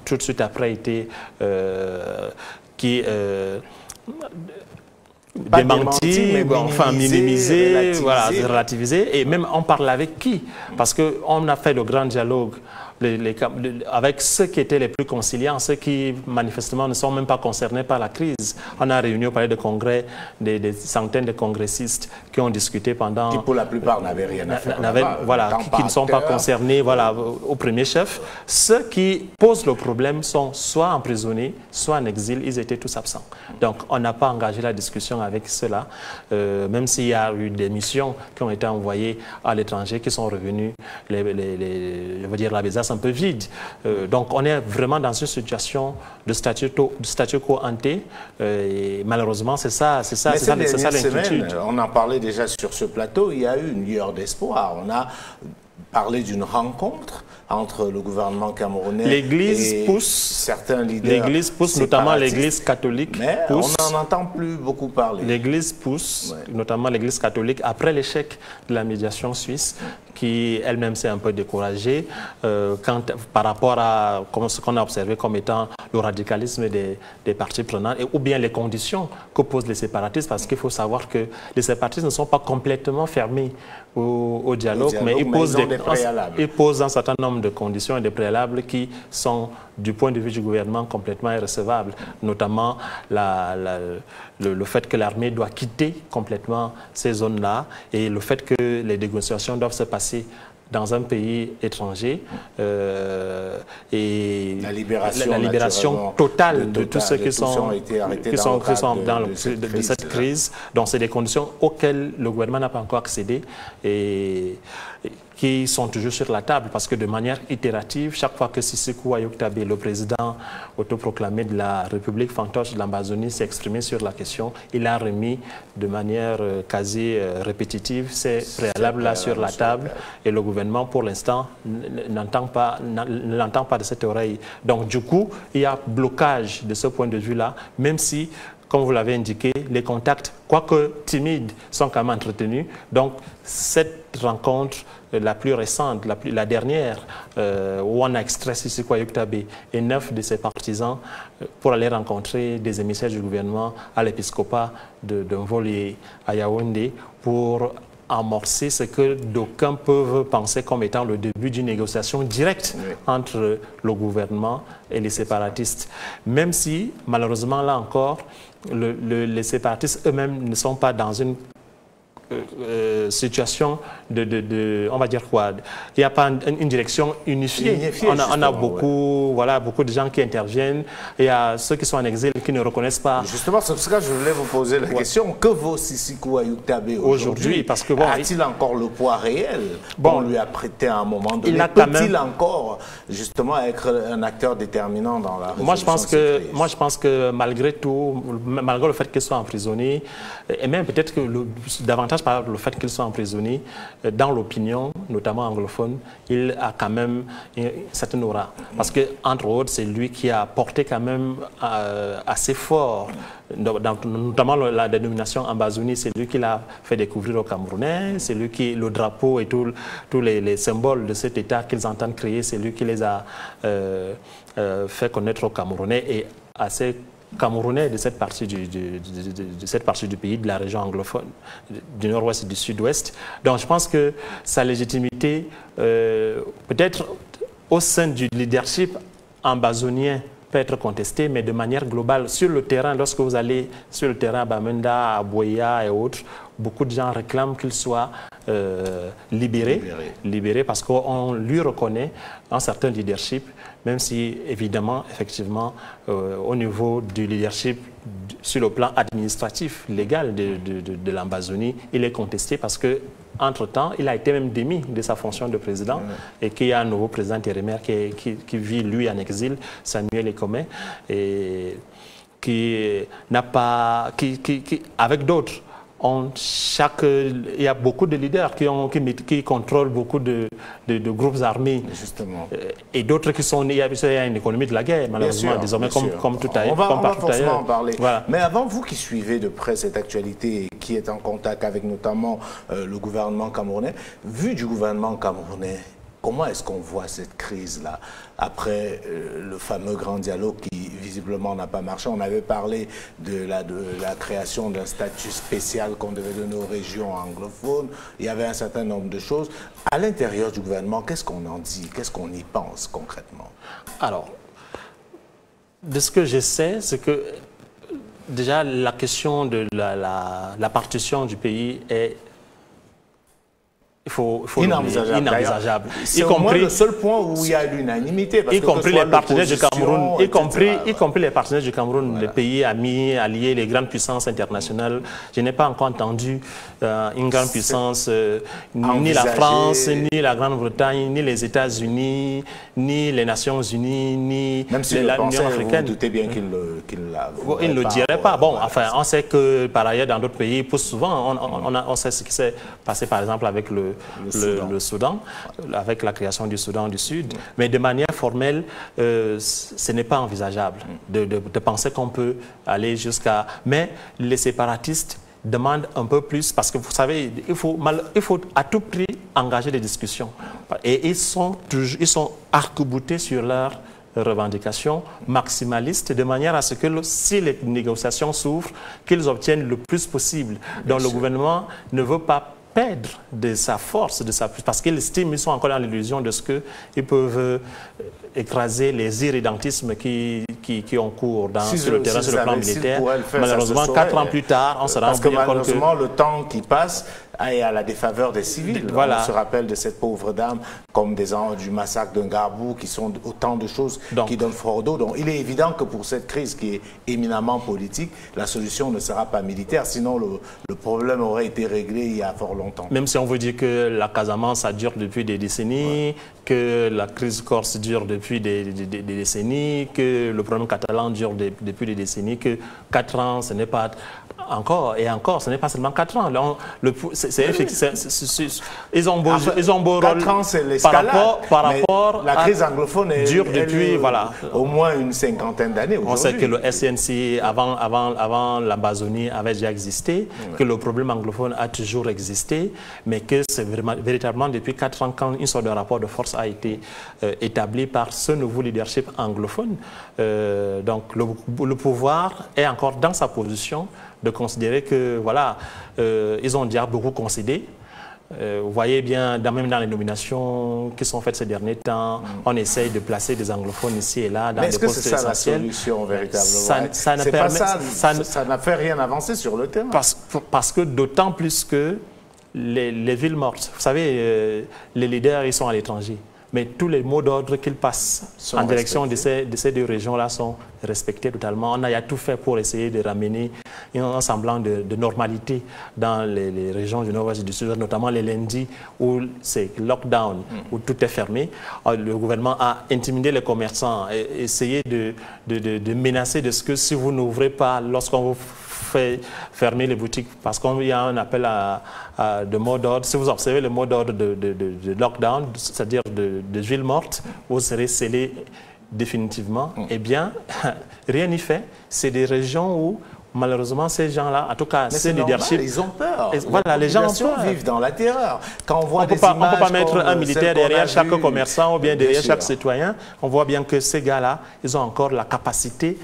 tout de suite après, été démenties, mais bon, enfin minimisées, relativisées. Et même on parle avec qui? Parce qu'on a fait le grand dialogue avec ceux qui étaient les plus conciliants, ceux qui manifestement ne sont même pas concernés par la crise. On a réuni au palais de congrès des centaines de congressistes qui ont discuté pendant... Qui pour la plupart n'avaient rien à faire. Voilà, qui ne sont pas concernés au premier chef. Ceux qui posent le problème sont soit emprisonnés, soit en exil. Ils étaient tous absents. Donc on n'a pas engagé la discussion avec ceux-là, même s'il y a eu des missions qui ont été envoyées à l'étranger, qui sont revenus, je veux dire, la besace un peu vide. Donc on est vraiment dans une situation de statu quo ante et malheureusement c'est ça l'inquiétude. On en parlait déjà sur ce plateau, il y a eu une lueur d'espoir. On a parlé d'une rencontre entre le gouvernement camerounais et certains leaders. L'Église pousse, notamment l'Église catholique. Mais on n'en entend plus beaucoup parler. L'Église pousse, notamment l'Église catholique, après l'échec de la médiation suisse, qui elle-même s'est un peu découragée par rapport à ce qu'on a observé comme étant le radicalisme des parties prenantes ou bien les conditions que posent les séparatistes, parce qu'il faut savoir que les séparatistes ne sont pas complètement fermés au dialogue, mais ils posent un certain nombre de conditions et de préalables qui sont, du point de vue du gouvernement, complètement irrécevables, notamment le fait que l'armée doit quitter complètement ces zones-là et le fait que les négociations doivent se passer dans un pays étranger et la libération totale de tous ceux qui sont dans cette crise. Donc, c'est des conditions auxquelles le gouvernement n'a pas encore accédé et qui sont toujours sur la table parce que de manière itérative, chaque fois que Sissokou Ayok Tabé, le président autoproclamé de la République fantoche de l'Amazonie, s'est exprimé sur la question, il a remis de manière quasi répétitive ces préalables-là sur la table et le gouvernement, pour l'instant, ne l'entend pas de cette oreille. Donc, du coup, il y a blocage de ce point de vue-là, même si, comme vous l'avez indiqué, les contacts, quoique timides, sont quand même entretenus. Donc, cette rencontre la plus récente, la dernière, où on a extrait Sissokou Ayok Tabé et 9 de ses partisans pour aller rencontrer des émissaires du gouvernement à l'épiscopat de Mvoli à Yaoundé pour amorcer ce que d'aucuns peuvent penser comme étant le début d'une négociation directe entre le gouvernement et les séparatistes. Même si, malheureusement, là encore, les séparatistes eux-mêmes ne sont pas dans une situation on va dire quoi, il n'y a pas une direction unifiée. On a beaucoup de gens qui interviennent. Il y a ceux qui sont en exil qui ne reconnaissent pas. Justement, c'est pour ça que je voulais vous poser la question. Que vaut Sissokou Ayok Tabé aujourd'hui? Parce que a-t-il encore le poids réel qu'on lui a prêté à un moment donné? Peut-il encore justement être un acteur déterminant dans la résolution? Moi, je pense que malgré tout, malgré le fait qu'il soit emprisonné, et même peut-être que davantage par le fait qu'il soit emprisonné, dans l'opinion, notamment anglophone, il a quand même une certaine aura. Parce que, entre autres, c'est lui qui a porté quand même assez fort, notamment la dénomination Ambazonie, c'est lui qui l'a fait découvrir aux Camerounais, c'est lui qui, le drapeau et tous les symboles de cet État qu'ils entendent créer, c'est lui qui les a fait connaître aux Camerounais et assez Camerounais de cette partie du pays, de la région anglophone, du nord-ouest et du sud-ouest. Donc je pense que sa légitimité, peut-être au sein du leadership ambazonien peut être contesté, mais de manière globale, sur le terrain, lorsque vous allez sur le terrain à Bamenda, à Boya et autres, beaucoup de gens réclament qu'il soit libéré parce qu'on lui reconnaît un certain leadership, même si, évidemment, effectivement, au niveau du leadership, sur le plan administratif, légal de l'Ambazonie, il est contesté parce que entre-temps, il a été même démis de sa fonction de président et qu'il y a un nouveau président intérimaire qui vit, lui, en exil, Samuel Ekome, et qui n'a pas... avec d'autres, il y a beaucoup de leaders qui contrôlent beaucoup de groupes armés. Justement. Et d'autres qui sont... Il y a une économie de la guerre, malheureusement, désormais, comme tout ailleurs. On va forcément en parler. Voilà. Mais avant, vous qui suivez de près cette actualité, qui est en contact avec notamment le gouvernement camerounais, vu du gouvernement camerounais, comment est-ce qu'on voit cette crise-là après le fameux grand dialogue qui visiblement n'a pas marché? On avait parlé de la création d'un statut spécial qu'on devait donner aux régions anglophones. Il y avait un certain nombre de choses. À l'intérieur du gouvernement, qu'est-ce qu'on en dit? Qu'est-ce qu'on y pense concrètement? Alors, de ce que je sais, c'est que déjà la question de la partition du pays est... Il faut inenvisageable. C'est au moins le seul point où il y a l'unanimité. Y compris les partenaires du Cameroun, y compris les partenaires du Cameroun, voilà. Les pays amis, alliés, les grandes puissances internationales. Je n'ai pas encore entendu une grande puissance, ni la France, ni la Grande-Bretagne, ni les États-Unis, ni les Nations Unies, ni l'Union africaine. Vous doutez bien qu'il ne le dirait pas. Bon, enfin, on sait que par ailleurs, dans d'autres pays, souvent, on sait ce qui s'est passé, par exemple, avec le Soudan, avec la création du Soudan du Sud. Mais de manière formelle, ce n'est pas envisageable de penser qu'on peut aller jusqu'à... Mais les séparatistes demandent un peu plus, parce que vous savez, il faut à tout prix engager des discussions. Et ils sont arc-boutés sur leurs revendications maximalistes, de manière à ce que si les négociations s'ouvrent, qu'ils obtiennent le plus possible. Donc le gouvernement ne veut pas perdre de sa force, parce qu'ils estiment, ils sont encore dans l'illusion de ce qu'ils peuvent écraser les irrédentismes qui ont cours sur le terrain, sur le plan militaire. Malheureusement, 4 ans plus tard, on se rend compte que... Parce que malheureusement, le temps qui passe est à la défaveur des civils. Voilà. On se rappelle de cette pauvre dame, comme du massacre d'un Garbou, qui sont autant de choses qui donnent froid au dos. Donc il est évident que pour cette crise qui est éminemment politique, la solution ne sera pas militaire, sinon le problème aurait été réglé il y a fort longtemps. Même si on veut dire que la Casamance, ça dure depuis des décennies, que la crise corse dure depuis des décennies, que le problème catalan dure depuis des décennies, que 4 ans, ce n'est pas... Encore et encore, ce n'est pas seulement 4 ans. Ils ont beau 4 ans, c'est l'escalade. Par rapport la crise anglophone dure depuis au moins une 50aine d'années. On sait que le SNC, avant l'Ambazonie, avait déjà existé, que le problème anglophone a toujours existé, mais que c'est véritablement depuis 4 ans quand une sorte de rapport de force a été établi par ce nouveau leadership anglophone. Donc le pouvoir est encore dans sa position de considérer que, voilà, ils ont déjà beaucoup concédé. Vous voyez bien, même dans les nominations qui sont faites ces derniers temps, on essaye de placer des anglophones ici et là dans des postes essentiels. Mais est-ce que c'est ça la solution, véritablement? Ça n'a fait rien avancer sur le terrain. Parce que d'autant plus que les villes mortes, vous savez, les leaders, ils sont à l'étranger. Mais tous les mots d'ordre qu'ils passent en direction de ces deux régions-là sont respectés totalement. On a tout fait pour essayer de ramener un semblant de normalité dans les régions du nord-ouest et du sud, notamment les lundis où c'est lockdown, où tout est fermé. Le gouvernement a intimidé les commerçants et essayé de menacer de ce que si vous n'ouvrez pas, lorsqu'on vous fait fermer les boutiques, parce qu'il y a un appel de mot d'ordre. Si vous observez le mot d'ordre de lockdown, c'est-à-dire de ville morte, vous serez scellé définitivement. Eh bien, rien n'y fait. C'est des régions où, malheureusement, ces gens-là, en tout cas, ces leaderships... Ils ont peur. Voilà, les gens ont peur. Vivent dans la terreur. Quand on voit on ne peut pas mettre un militaire derrière chaque commerçant ou bien derrière chaque citoyen. On voit bien que ces gars-là, ils ont encore la capacité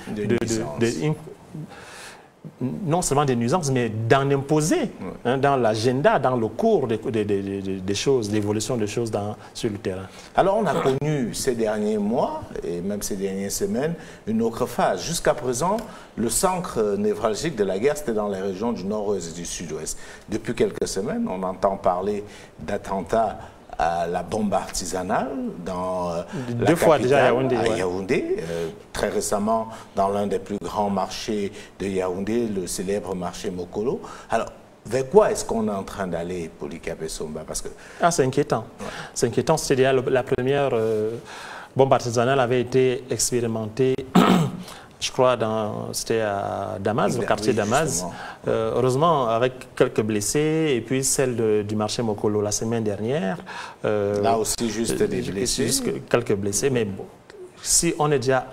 non seulement des nuisances, mais d'en imposer dans l'agenda, dans le cours des choses, l'évolution des choses sur le terrain. Alors on a connu ces derniers mois et même ces dernières semaines une autre phase. Jusqu'à présent, le centre névralgique de la guerre, c'était dans les régions du nord-ouest et du sud-ouest. Depuis quelques semaines, on entend parler d'attentats à la bombe artisanale dans deux fois déjà à Yaoundé. Très récemment, dans l'un des plus grands marchés de Yaoundé, le célèbre marché Mokolo. Alors, vers quoi est-ce qu'on est en train d'aller, Polycarp Essomba? Parce que... c'est inquiétant. Ouais. C'est inquiétant. C'est-à-dire la première bombe artisanale avait été expérimentée je crois, c'était à Damas, au quartier Damas. Heureusement, avec quelques blessés, et puis celle du marché Mokolo la semaine dernière. Là aussi, juste des blessés. Quelques blessés, mais bon, si on est déjà...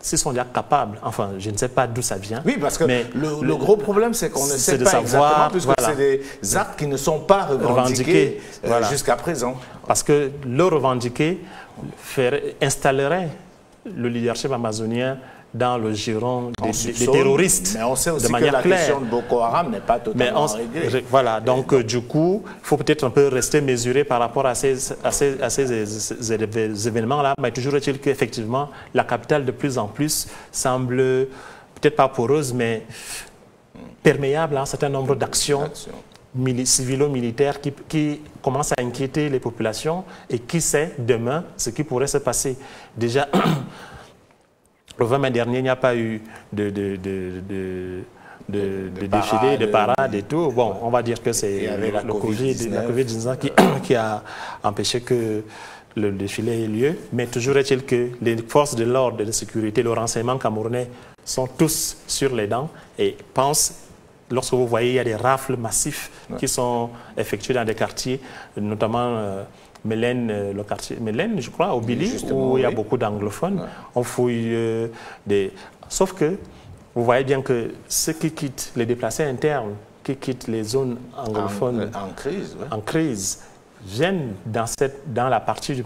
S'ils sont déjà capables, enfin, je ne sais pas d'où ça vient. Oui, parce que le gros problème, c'est qu'on ne sait pas exactement, puisque c'est des actes qui ne sont pas revendiqués jusqu'à présent. Parce que le revendiquer installerait le leadership amazonien dans le giron des terroristes. Mais on sait aussi que la question de Boko Haram n'est pas totalement réglée. Voilà, donc du coup, il faut peut-être un peu rester mesuré par rapport à ces événements-là, mais toujours est-il qu'effectivement, la capitale de plus en plus semble, peut-être pas poreuse, mais perméable à un certain nombre d'actions civilo-militaires qui commencent à inquiéter les populations et qui sait demain ce qui pourrait se passer. Déjà, le 20 mai dernier, il n'y a pas eu de défilé, de parade et tout. Bon, on va dire que c'est la Covid-19 qui a empêché que le défilé ait lieu. Mais toujours est-il que les forces de l'ordre et de sécurité, le renseignement camerounais sont tous sur les dents et pensent, lorsque vous voyez, il y a des rafles massifs qui sont effectués dans des quartiers, notamment... Mélène, le quartier Mélène, je crois, au Bili, où il y a beaucoup d'anglophones. On fouille des... Sauf que vous voyez bien que ceux qui quittent, les déplacés internes, qui quittent les zones anglophones en crise, viennent dans la partie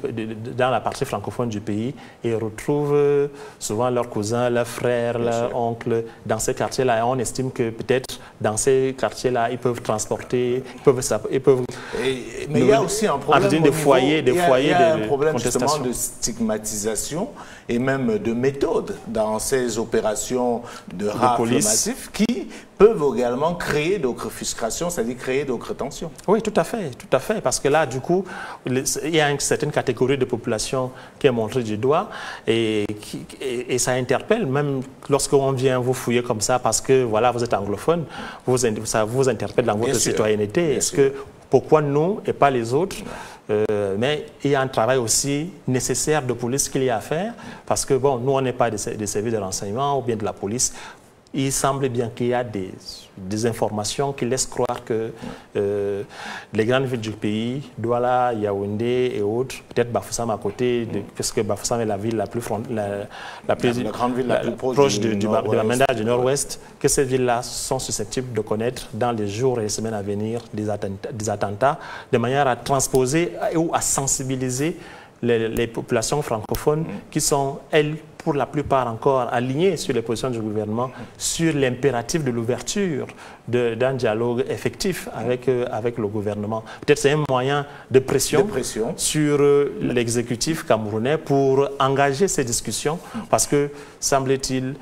francophone du pays et retrouvent souvent leurs cousins, leurs frères, leurs oncles dans ces quartiers-là. Et on estime que peut-être dans ces quartiers-là, ils peuvent transporter, ils peuvent mais il y a aussi un problème des foyers de un problème justement de stigmatisation et même de méthode dans ces opérations de rafles massifs qui peuvent également créer d'autres frustrations, c'est-à-dire créer d'autres tensions. Oui, tout à fait, parce que là, du coup, il y a une certaine catégorie de population qui est montrée du doigt et ça interpelle, même lorsqu'on vient vous fouiller comme ça parce que, voilà, vous êtes anglophone, ça vous interpelle dans votre citoyenneté. Est-ce que, pourquoi nous et pas les autres? Mais il y a un travail aussi nécessaire de police qu'il y a à faire parce que, bon, nous, on n'est pas des services de renseignement ou bien de la police. Il semble bien qu'il y a des informations qui laissent croire que les grandes villes du pays, Douala, Yaoundé et autres, peut-être Bafoussam à côté, puisque Bafoussam est la ville la plus proche de la Menda du Nord-Ouest, que ces villes-là sont susceptibles de connaître dans les jours et les semaines à venir des attentats, de manière à transposer ou à sensibiliser les populations francophones qui sont, elles, pour la plupart encore alignées sur les positions du gouvernement, sur l'impératif de l'ouverture d'un dialogue effectif avec le gouvernement. Peut-être c'est un moyen de pression sur l'exécutif camerounais pour engager ces discussions, parce que, semble-t-il,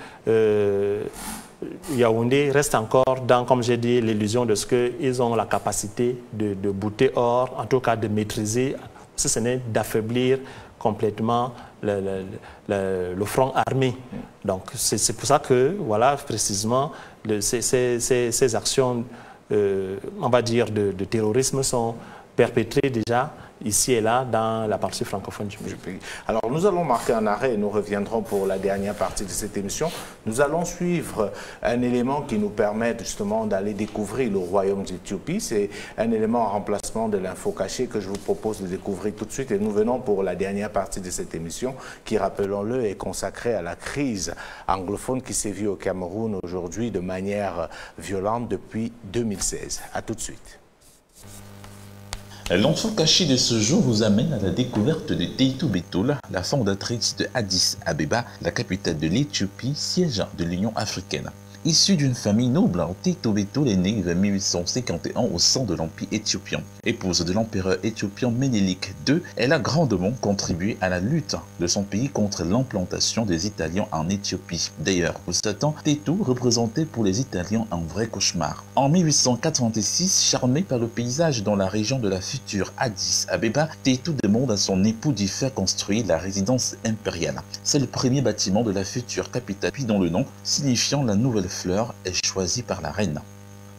Yaoundé reste encore dans, comme j'ai dit, l'illusion de ce qu'ils ont la capacité de bouter hors, en tout cas de maîtriser, si ce n'est d'affaiblir complètement le front armé. Donc c'est pour ça que, voilà, précisément, ces actions, on va dire, de terrorisme sont perpétrées déjà ici et là dans la partie francophone du pays. Alors nous allons marquer un arrêt et nous reviendrons pour la dernière partie de cette émission. Nous allons suivre un élément qui nous permet justement d'aller découvrir le royaume d'Éthiopie. C'est un élément en remplacement de l'info cachée que je vous propose de découvrir tout de suite. Et nous venons pour la dernière partie de cette émission qui, rappelons-le, est consacrée à la crise anglophone qui sévit au Cameroun aujourd'hui de manière violente depuis 2016. À tout de suite. L'info cachée de ce jour vous amène à la découverte de Teitu Betoula, la fondatrice de Addis Abeba, la capitale de l'Éthiopie, siège de l'Union africaine. Issu d'une famille noble, Tito Bétoul est né vers 1851 au sein de l'Empire éthiopien. Épouse de l'empereur éthiopien Ménélique II, elle a grandement contribué à la lutte de son pays contre l'implantation des Italiens en Éthiopie. D'ailleurs, pour ce temps, Tito représentait pour les Italiens un vrai cauchemar. En 1886, charmé par le paysage dans la région de la future Addis Abeba, Tito demande à son époux d'y faire construire la résidence impériale. C'est le premier bâtiment de la future capitale, puis dont le nom, signifiant la nouvelle fleur, est choisi par la reine.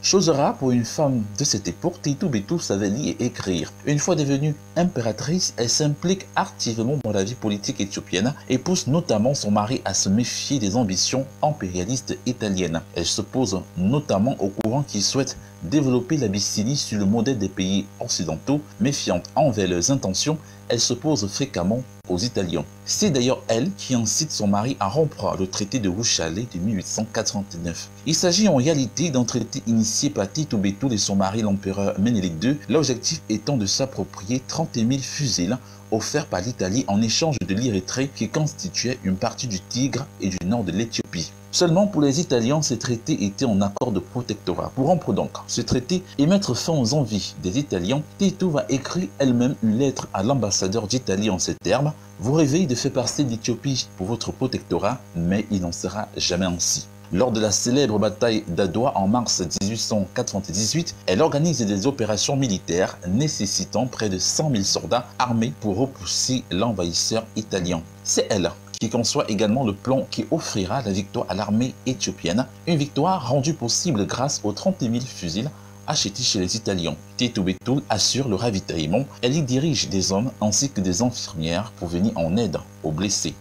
Chose rare pour une femme de cette époque, Tito Bétoul savait lire et écrire. Une fois devenue impératrice, elle s'implique activement dans la vie politique éthiopienne et pousse notamment son mari à se méfier des ambitions impérialistes italiennes. Elle s'oppose notamment au courant qui souhaite développer l'Abyssinie sur le modèle des pays occidentaux. Méfiante envers leurs intentions, elle s'oppose fréquemment aux Italiens. C'est d'ailleurs elle qui incite son mari à rompre le traité de Wuchale de 1889. Il s'agit en réalité d'un traité initié par Tito Bétoul et son mari l'empereur Ménélique II, l'objectif étant de s'approprier 30 000 fusils offerts par l'Italie en échange de l'Érythrée qui constituait une partie du Tigre et du nord de l'Éthiopie. Seulement pour les Italiens, ces traités étaient en accord de protectorat. Pour rompre donc ce traité et mettre fin aux envies des Italiens, Tito va écrire elle-même une lettre à l'ambassadeur d'Italie en ces termes: « Vous rêvez de faire passer l'Éthiopie pour votre protectorat, mais il n'en sera jamais ainsi. » Lors de la célèbre bataille d'Adwa en mars 1898, elle organise des opérations militaires nécessitant près de 100 000 soldats armés pour repousser l'envahisseur italien. C'est elle qui conçoit également le plan qui offrira la victoire à l'armée éthiopienne, une victoire rendue possible grâce aux 30 000 fusils achetés chez les Italiens. Tito Bétoul assure le ravitaillement, elle y dirige des hommes ainsi que des infirmières pour venir en aide aux blessés.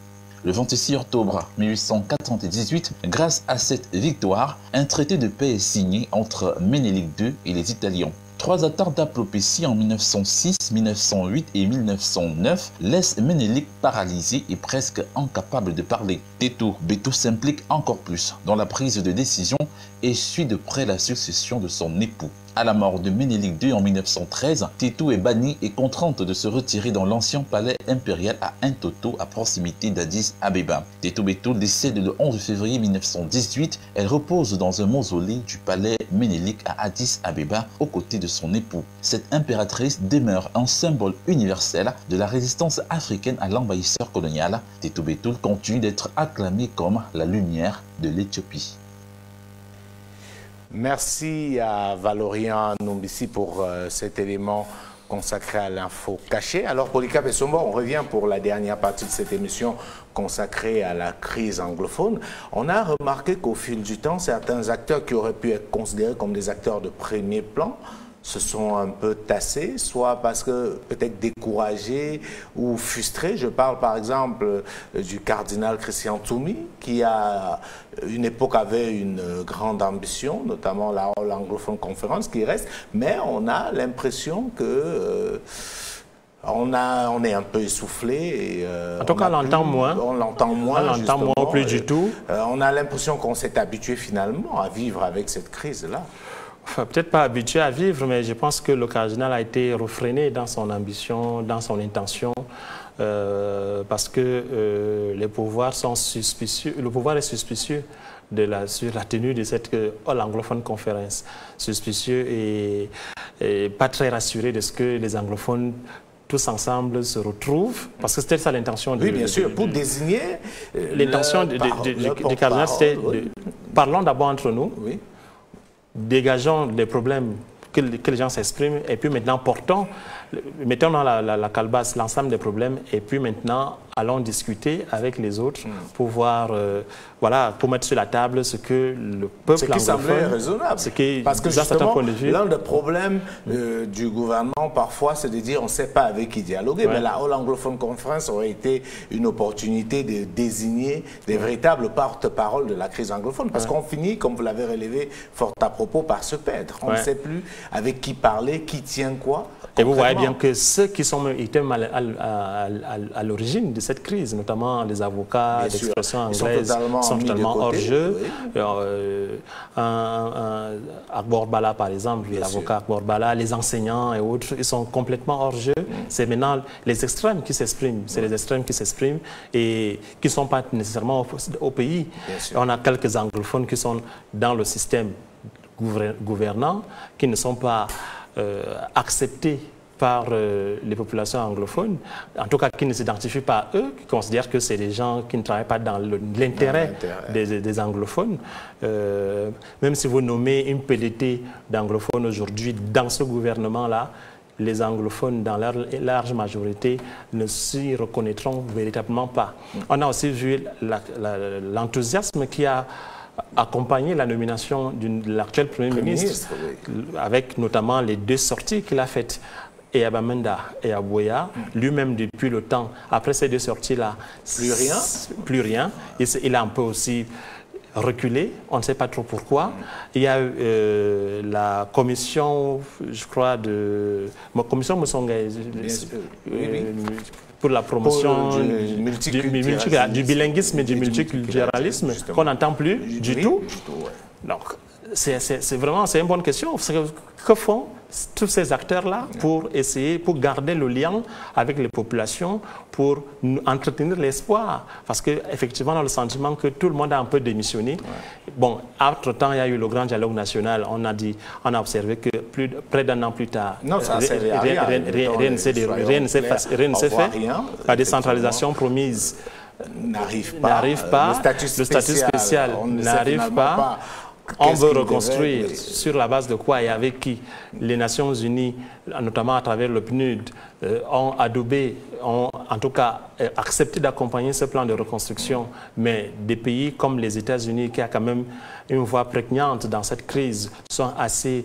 Le 26 octobre 1898, grâce à cette victoire, un traité de paix est signé entre Ménélique II et les Italiens. 3 attaques d'apoplésie en 1906, 1908 et 1909 laissent Ménélique paralysé et presque incapable de parler. Tito Bétoul s'implique encore plus dans la prise de décision et suit de près la succession de son époux. À la mort de Ménélique II en 1913, Tito est bannie et contrainte de se retirer dans l'ancien palais impérial à Entoto, à proximité d'Addis Abeba. Tito Bétoul décède le 11 février 1918. Elle repose dans un mausolée du palais Ménélique à Addis Abeba, aux côtés de son époux. Cette impératrice demeure un symbole universel de la résistance africaine à l'envahisseur colonial. Tito Bétoul continue d'être acclamée comme la lumière de l'Éthiopie. Merci à Valorien Nombissi pour cet élément consacré à l'info cachée. Alors, Polycarpe Essombo, on revient pour la dernière partie de cette émission consacrée à la crise anglophone. On a remarqué qu'au fil du temps, certains acteurs qui auraient pu être considérés comme des acteurs de premier plan se sont un peu tassés, soit parce que peut-être découragés ou frustrés. Je parle par exemple du cardinal Christian Toumi, qui à une époque avait une grande ambition, notamment la All Anglophone Conference qui reste, mais on a l'impression que on est un peu essoufflé. Et, en tout cas, on l'entend moins. On l'entend moins. On l'entend moins plus du tout. On a l'impression qu'on s'est habitué finalement à vivre avec cette crise-là. Enfin, peut-être pas habitué à vivre, mais je pense que le cardinal a été refréné dans son ambition, dans son intention, parce que les pouvoirs sont suspicieux. Le pouvoir est suspicieux sur la tenue de cette All Anglophone Conference. Suspicieux et pas très rassuré de ce que les anglophones tous ensemble se retrouvent, parce que c'était ça l'intention. Oui, bien sûr, pour désigner... L'intention du cardinal, c'était parlons d'abord entre nous. Oui. Dégageons les problèmes que les gens s'expriment et puis maintenant mettons dans la calebasse l'ensemble des problèmes et puis maintenant allons discuter avec les autres pour voir, voilà, pour mettre sur la table ce que le peuple anglophone... Ce qui semblait raisonnable. Parce que justement, l'un des problèmes du gouvernement parfois, c'est de dire on ne sait pas avec qui dialoguer. Ouais. Mais la All Anglophone Conference aurait été une opportunité de désigner des véritables porte-parole de la crise anglophone. Parce qu'on finit, comme vous l'avez relevé fort à propos, par se perdre. On ne sait plus avec qui parler, qui tient quoi. Et vous voyez bien que ceux qui sont été à l'origine de cette crise, notamment les avocats d'expression anglaise sont totalement hors jeu. Oui. Akbor Bala, par exemple, l'avocat Akbor Bala, les enseignants et autres, ils sont complètement hors jeu. C'est maintenant les extrêmes qui s'expriment. C'est les extrêmes qui s'expriment et qui ne sont pas nécessairement au pays. On a quelques anglophones qui sont dans le système gouvernant, qui ne sont pas acceptés par les populations anglophones, en tout cas qui ne s'identifient pas à eux, qui considèrent que c'est des gens qui ne travaillent pas dans l'intérêt des anglophones. Même si vous nommez une pelletée d'anglophones aujourd'hui dans ce gouvernement-là, les anglophones, dans leur large majorité, ne s'y reconnaîtront véritablement pas. On a aussi vu l'enthousiasme qui a accompagné la nomination de l'actuel Premier ministre, avec notamment les 2 sorties qu'il a faites, et Abamenda et Abouya, lui-même depuis le temps, après ces 2 sorties-là, plus rien. Il a un peu aussi reculé, on ne sait pas trop pourquoi. Il y a eu la commission, je crois, ma commission Moussongaï, pour la promotion du bilinguisme et du multiculturalisme, qu'on n'entend plus du tout. Donc, c'est vraiment une bonne question. Que font tous ces acteurs-là pour essayer, pour garder le lien avec les populations, pour entretenir l'espoir? Parce qu'effectivement, on a le sentiment que tout le monde a un peu démissionné. Bon, entre-temps, il y a eu le grand dialogue national. On a observé que près d'un an plus tard, rien ne s'est fait. La décentralisation promise n'arrive pas. Le statut spécial n'arrive pas. On veut reconstruire sur la base de quoi et avec qui? Les Nations Unies, notamment à travers le PNUD, ont adoubé, ont en tout cas accepté d'accompagner ce plan de reconstruction. Mais des pays comme les États-Unis, qui a quand même une voix prégnante dans cette crise, sont assez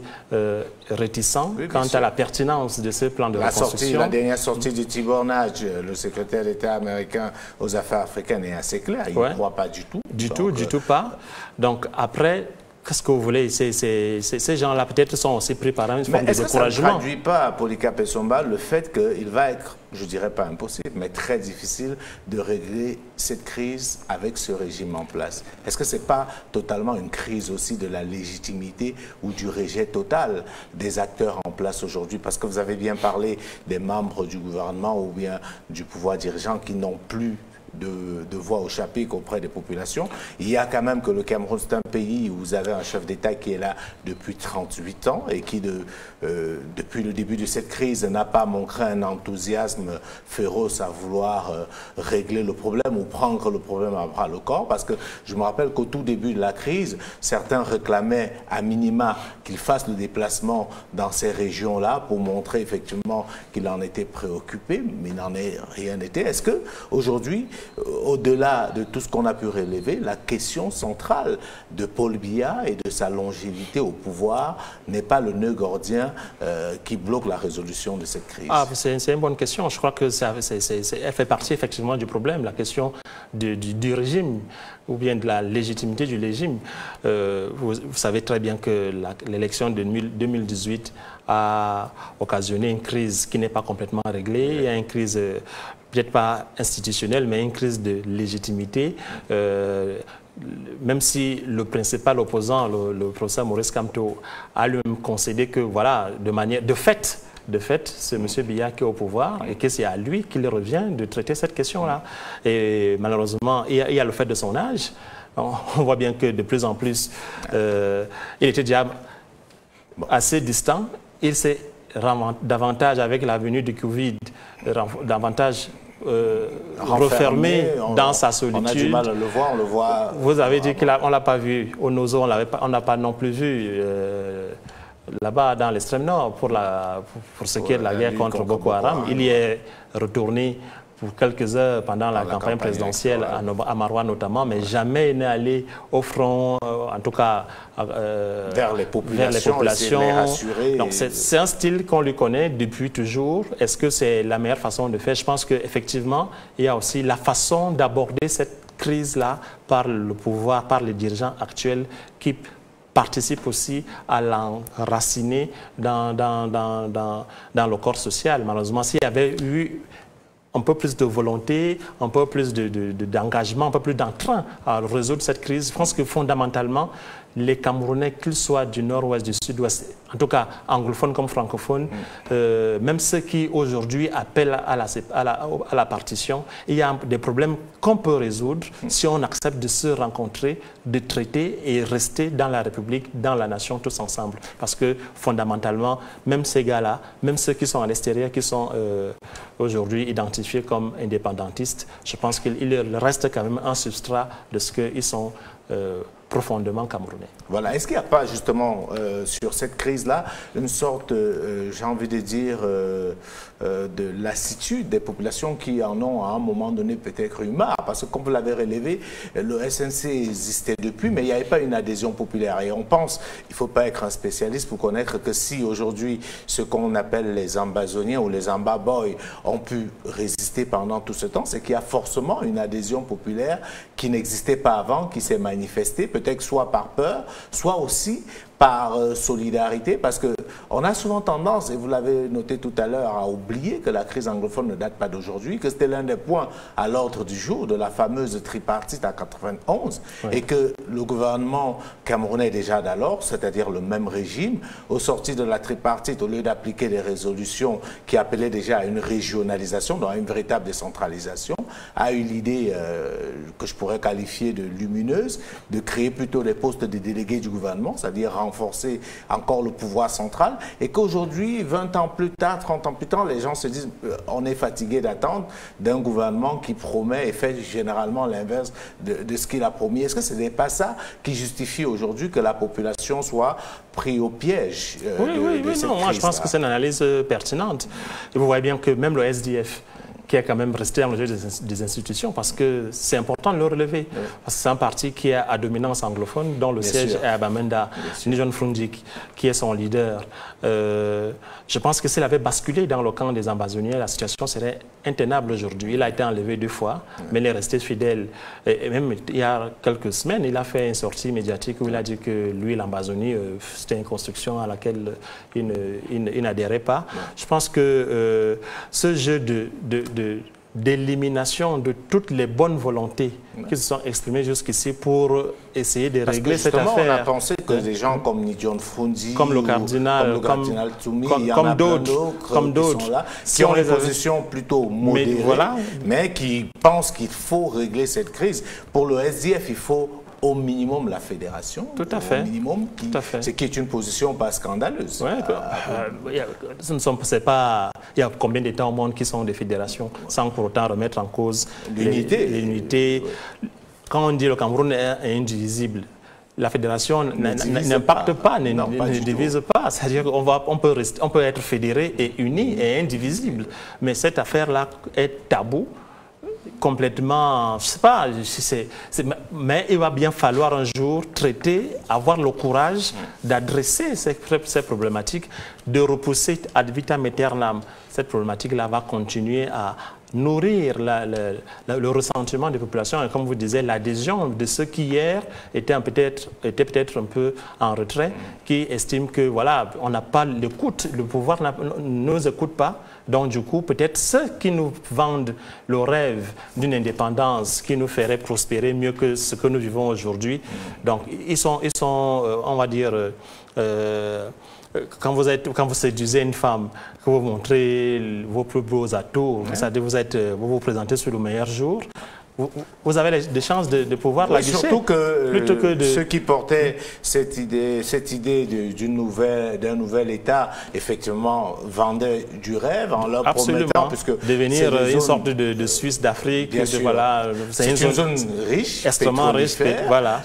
réticents quant à la pertinence de ce plan de reconstruction. La dernière sortie de Tibor Nagy, le secrétaire d'État américain aux affaires africaines, est assez clair. Il ne croit pas du tout. Du tout pas. Donc après, qu'est-ce que vous voulez? Ces gens-là peut-être sont aussi pris par une forme de découragement. Est-ce que ça ne traduit pas, Polycarpe Essomba, le fait qu'il va être, je ne dirais pas impossible, mais très difficile de régler cette crise avec ce régime en place? Est-ce que ce n'est pas totalement une crise aussi de la légitimité ou du rejet total des acteurs en place aujourd'hui? Parce que vous avez bien parlé des membres du gouvernement ou bien du pouvoir dirigeant qui n'ont plus de voix au chapitre auprès des populations. Il y a quand même que le Cameroun, c'est un pays où vous avez un chef d'État qui est là depuis 38 ans et qui, depuis le début de cette crise, n'a pas montré un enthousiasme féroce à vouloir régler le problème ou prendre le problème à bras le corps. Parce que je me rappelle qu'au tout début de la crise, certains réclamaient à minima qu'il fasse le déplacement dans ces régions-là pour montrer effectivement qu'il en était préoccupé, mais il n'en est rien été. Est-ce qu'aujourd'hui, au-delà de tout ce qu'on a pu relever, la question centrale de Paul Biya et de sa longévité au pouvoir n'est pas le nœud gordien qui bloque la résolution de cette crise? C'est une bonne question. Je crois que elle fait partie effectivement du problème, la question du régime ou bien de la légitimité du régime. Vous savez très bien que l'élection de 2018 a occasionné une crise qui n'est pas complètement réglée. Il y a une crise peut-être pas institutionnelle, mais une crise de légitimité. Même si le principal opposant, le professeur Maurice Kamto, a lui-même concédé que, voilà, de fait, c'est M. Biya qui est au pouvoir et que c'est à lui qu'il revient de traiter cette question-là. Et malheureusement, il y a le fait de son âge. On voit bien que de plus en plus, il était déjà assez distant. Il s'est davantage, avec la venue du Covid, davantage refermé dans sa solitude. On a du mal à le voir, on le voit. Vous avez dit qu'on ne l'a pas vu au Nozo, on n'a pas non plus vu là-bas dans l'extrême nord pour ce qui est de la guerre contre Boko Haram. Il y est retourné pour quelques heures pendant la campagne présidentielle à Maroua notamment, mais jamais il n'est allé au front, en tout cas vers les populations. Donc c'est un style qu'on lui connaît depuis toujours. Est-ce que c'est la meilleure façon de faire? Je pense qu'effectivement, il y a aussi la façon d'aborder cette crise-là par le pouvoir, par les dirigeants actuels qui participe aussi à l'enraciner dans le corps social. Malheureusement, s'il y avait eu un peu plus de volonté, un peu plus d'engagement, un peu plus d'entrain à résoudre cette crise. Je pense que fondamentalement, les Camerounais, qu'ils soient du nord-ouest, du sud-ouest, en tout cas anglophones comme francophones, même ceux qui aujourd'hui appellent à la partition, il y a des problèmes qu'on peut résoudre si on accepte de se rencontrer, de traiter et rester dans la République, dans la nation, tous ensemble. Parce que fondamentalement, même ces gars-là, même ceux qui sont à l'extérieur, qui sont aujourd'hui identifiés comme indépendantistes, je pense qu'il reste quand même un substrat de ce qu'ils sont profondément camerounais. Voilà. Est-ce qu'il n'y a pas justement sur cette crise-là une sorte, j'ai envie de dire, de lassitude des populations qui en ont à un moment donné peut-être eu marre? Parce que comme vous l'avez relevé, le SNC existait depuis, mais il n'y avait pas une adhésion populaire. Et on pense, il ne faut pas être un spécialiste pour connaître que si aujourd'hui ce qu'on appelle les ambazoniens ou les ambaboys ont pu résister pendant tout ce temps, c'est qu'il y a forcément une adhésion populaire qui n'existait pas avant, qui s'est manifestée, peut-être soit par peur, soit aussi par solidarité, parce qu'on a souvent tendance, et vous l'avez noté tout à l'heure, à oublier que la crise anglophone ne date pas d'aujourd'hui, que c'était l'un des points à l'ordre du jour de la fameuse tripartite en 91, et que le gouvernement camerounais déjà d'alors, c'est-à-dire le même régime, au sortir de la tripartite, au lieu d'appliquer des résolutions qui appelaient déjà à une régionalisation, donc à une véritable décentralisation, a eu l'idée que je pourrais qualifier de lumineuse, de créer plutôt des postes de délégués du gouvernement, c'est-à-dire renforcer encore le pouvoir central, et qu'aujourd'hui, 20 ans plus tard, 30 ans plus tard, les gens se disent on est fatigué d'attendre d'un gouvernement qui promet et fait généralement l'inverse de ce qu'il a promis. Est-ce que ce n'est pas ça qui justifie aujourd'hui que la population soit prise au piège de cette non, moi je pense que c'est une analyse pertinente. Et vous voyez bien que même le SDF, qui est quand même resté dans le jeu des institutions, parce que c'est important de le relever. Parce que c'est un parti qui est à dominance anglophone, dont le siège est à Bamenda, John Frundik, qui est son leader. Je pense que s'il avait basculé dans le camp des ambazoniens, la situation serait intenable aujourd'hui. Il a été enlevé 2 fois, mais il est resté fidèle. Et même il y a quelques semaines, il a fait une sortie médiatique où il a dit que lui, l'Ambazonie, c'était une construction à laquelle il n'adhérait pas. Je pense que ce jeu d'élimination de toutes les bonnes volontés qui se sont exprimées jusqu'ici pour essayer de régler cette affaire. On a pensé que des gens comme Nidjon Frundi, comme le cardinal, Toumi, comme d'autres, qui ont des positions plutôt modérées, mais qui pensent qu'il faut régler cette crise. Pour le SDF, il faut au minimum la fédération. Tout à fait. Au minimum, ce qui est une position pas scandaleuse. Il y a combien d'États au monde qui sont des fédérations sans pour autant remettre en cause l'unité. Quand on dit le Cameroun est indivisible, la fédération n'impacte pas, ne divise pas. C'est-à-dire qu'on peut être fédéré et uni et indivisible. Mais cette affaire-là est tabou. Complètement, je ne sais pas, mais il va bien falloir un jour traiter, avoir le courage d'adresser ces problématiques, de repousser ad vitam aeternam. Cette problématique-là va continuer à nourrir le ressentiment des populations et, comme vous disiez, l'adhésion de ceux qui hier étaient peut-être un peu en retrait, qui estiment que voilà, on n'a pas l'écoute, le pouvoir ne nous écoute pas. Donc du coup, peut-être ceux qui nous vendent le rêve d'une indépendance qui nous ferait prospérer mieux que ce que nous vivons aujourd'hui. Donc ils sont on va dire, quand vous séduisez une femme, que vous montrez vos plus beaux atouts, vous vous présentez sur le meilleur jour, vous avez des chances de pouvoir la guicher. Surtout que, ceux qui portaient cette idée d'un nouvel État, effectivement, vendaient du rêve en leur promettant, puisque devenir une sorte de Suisse d'Afrique. C'est une zone riche, extrêmement riche.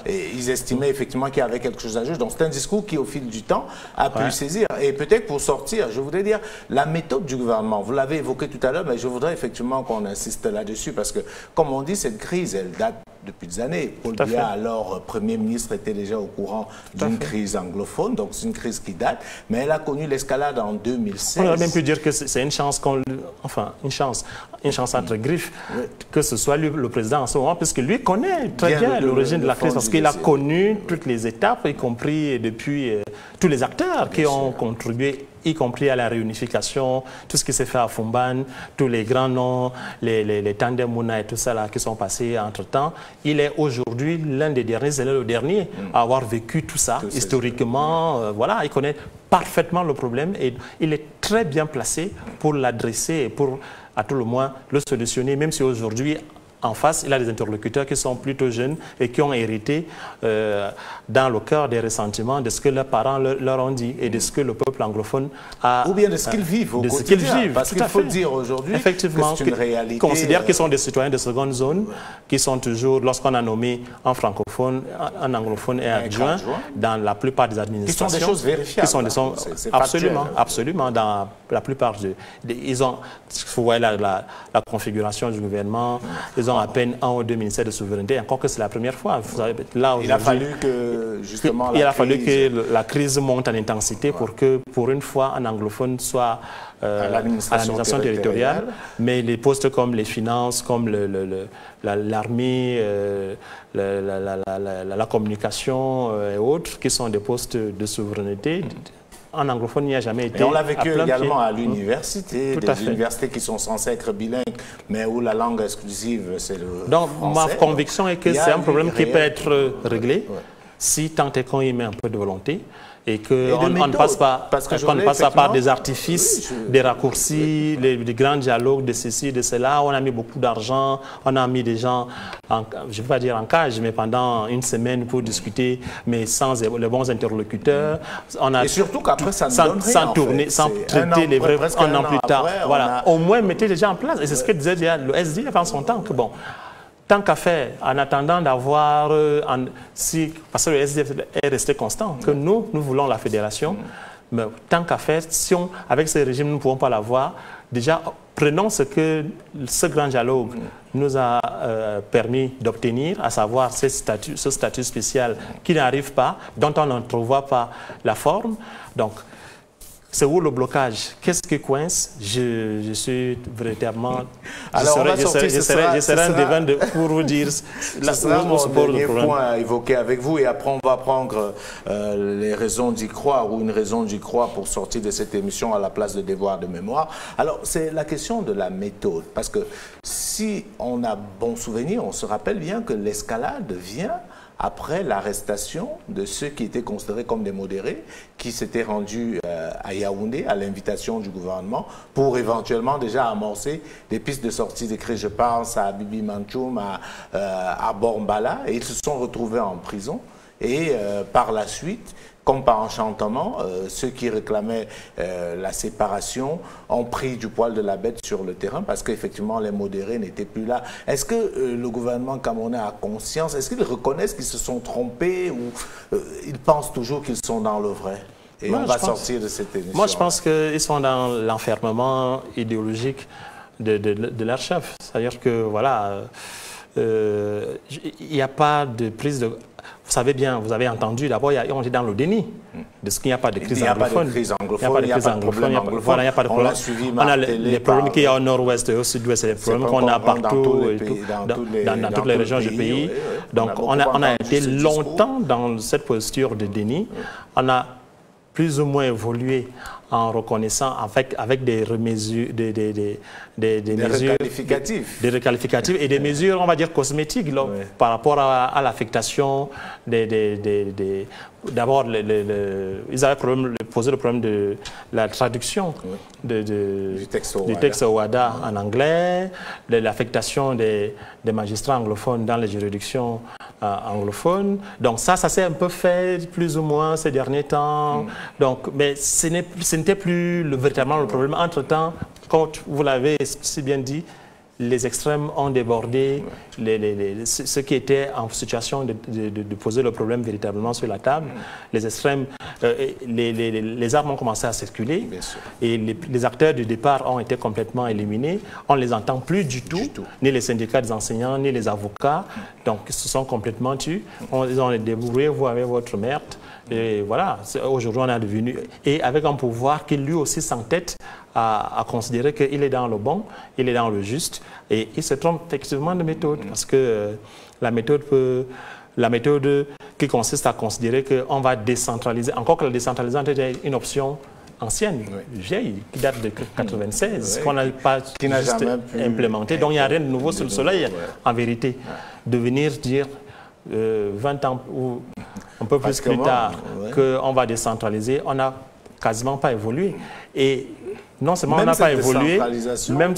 Et ils estimaient effectivement qu'il y avait quelque chose à jouer. Donc c'est un discours qui, au fil du temps, a pu saisir. Et peut-être pour sortir, je voudrais dire, la méthode du gouvernement, vous l'avez évoqué tout à l'heure, mais je voudrais effectivement qu'on insiste là-dessus, parce que, comme on dit, cette crise, elle date depuis des années. Paul Biya, alors Premier ministre, était déjà au courant d'une crise anglophone, donc c'est une crise qui date, mais elle a connu l'escalade en 2016. On aurait même pu dire que c'est une chance, une chance entre griffes, que ce soit lui le président en ce moment, puisque lui connaît très bien l'origine de la crise, parce qu'il a connu toutes les étapes, y compris depuis tous les acteurs qui ont contribué, y compris à la réunification, tout ce qui s'est fait à Fumban, tous les grands noms, les Tandem Mouna et tout ça là, qui sont passés entre-temps. Il est aujourd'hui l'un des derniers, c'est le dernier à avoir vécu tout ça, historiquement. Voilà, il connaît parfaitement le problème et il est très bien placé pour l'adresser et pour, à tout le moins, le solutionner, même si aujourd'hui, en face, il a des interlocuteurs qui sont plutôt jeunes et qui ont hérité dans le cœur des ressentiments de ce que leurs parents leur ont dit et de ce que le peuple anglophone a... Ou bien de ce qu'ils vivent au quotidien. Parce qu'il faut dire aujourd'hui que c'est une réalité... Ils considèrent qu'ils sont des citoyens de seconde zone, qui sont toujours, lorsqu'on a nommé un francophone, un anglophone et adjoint, dans la plupart des administrations... Qui sont des choses vérifiables. Absolument. Dans la plupart ils ont... Vous voyez la configuration du gouvernement, ils ont à peine 1 ou 2 ministères de souveraineté, encore que c'est la première fois. Vous savez, là, il a fallu que, justement, la crise monte en intensité pour que, pour une fois, un anglophone soit à l'administration territoriale. Mais les postes comme les finances, comme l'armée, la communication et autres, qui sont des postes de souveraineté, en anglophone, il n'y a jamais été. Et on l'a vécu également à l'université, des universités qui sont censées être bilingues, mais où la langue exclusive, c'est le Donc, français. Ma conviction est que c'est un problème qui peut être réglé si tant est qu'on y met un peu de volonté et qu'on ne passe pas, par des artifices, des raccourcis, des grands dialogues de ceci, de cela. On a mis beaucoup d'argent, on a mis des gens, je ne vais pas dire en cage, mais pendant une semaine pour discuter, mais sans les bons interlocuteurs. Et surtout qu'après, ça ne donne rien, sans tourner, sans traiter les vrais, un an plus tard. Voilà. Au moins, mettez les gens en place. Et c'est ce que disait le SDF en son temps, que bon, tant qu'à faire, en attendant d'avoir, parce que le SDF est resté constant, que nous voulons la fédération, mais tant qu'à faire, si avec ce régime, nous ne pouvons pas l'avoir, déjà, prenons ce que ce grand dialogue nous a permis d'obtenir, à savoir ce statut spécial qui n'arrive pas, dont on n'entrevoit pas la forme. Donc, c'est où le blocage? Qu'est-ce qui coince? Je suis véritablement... Je serai un devin pour vous dire... Ce sera mon dernier point à évoquer avec vous et après on va prendre les raisons d'y croire ou une raison d'y croire pour sortir de cette émission à la place de devoir de mémoire. Alors, c'est la question de la méthode. Parce que si on a bon souvenir, on se rappelle bien que l'escalade vient après l'arrestation de ceux qui étaient considérés comme des modérés, qui s'étaient rendus à Yaoundé à l'invitation du gouvernement pour éventuellement déjà amorcer des pistes de sortie des crises. Je pense à Bibi Manchoum, à Bormbala, et ils se sont retrouvés en prison. Et par la suite, comme par enchantement, ceux qui réclamaient la séparation ont pris du poil de la bête sur le terrain parce qu'effectivement les modérés n'étaient plus là. Est-ce que le gouvernement camerounais a conscience? Est-ce qu'ils reconnaissent qu'ils se sont trompés ou ils pensent toujours qu'ils sont dans le vrai? Et on va sortir de cette émission. Moi, je pense qu'ils sont dans l'enfermement idéologique de leur chef. C'est-à-dire que, voilà, il n'y a pas de prise de... Vous savez bien, vous avez entendu, d'abord, on est dans le déni de ce qu'il n'y a pas de crise anglophone. Il n'y a pas de problème anglophone. Il n'y a pas de problème. On a les problèmes qu'il y a au nord-ouest et au sud-ouest, c'est les problèmes qu'on a partout, dans toutes les régions du pays. Donc, on a été longtemps dans cette posture de déni. On a plus ou moins évolué en reconnaissant avec des mesures, des requalificatives et des mesures, on va dire, cosmétiques par rapport à l'affectation d'abord, ils avaient posé le problème de la traduction du texte OHADA en anglais, de l'affectation des magistrats anglophones dans les juridictions anglophones. Donc ça s'est un peu fait plus ou moins ces derniers temps. Donc, mais ce n'était plus véritablement le problème. Entre-temps, comme vous l'avez si bien dit, les extrêmes ont débordé, ceux qui étaient en situation de poser le problème véritablement sur la table, les extrêmes, les armes ont commencé à circuler et les acteurs du départ ont été complètement éliminés. On ne les entend plus du tout, ni les syndicats des enseignants, ni les avocats, donc ils se sont complètement tus. Ils ont débrouillé, vous avez votre merde. Et voilà, aujourd'hui on est devenu, et avec un pouvoir qui lui aussi s'entête à considérer qu'il est dans le bon, il est dans le juste, et il se trompe effectivement de méthode, parce que la méthode qui consiste à considérer qu'on va décentraliser, encore que la décentralisation est une option ancienne, vieille, qui date de 1996, qu'on n'a pas juste implémentée, donc il n'y a rien de nouveau sur le soleil, en vérité, de venir dire 20 ans ou un peu plus tard qu'on va décentraliser, on n'a quasiment pas évolué. Et non seulement on n'a pas évolué, même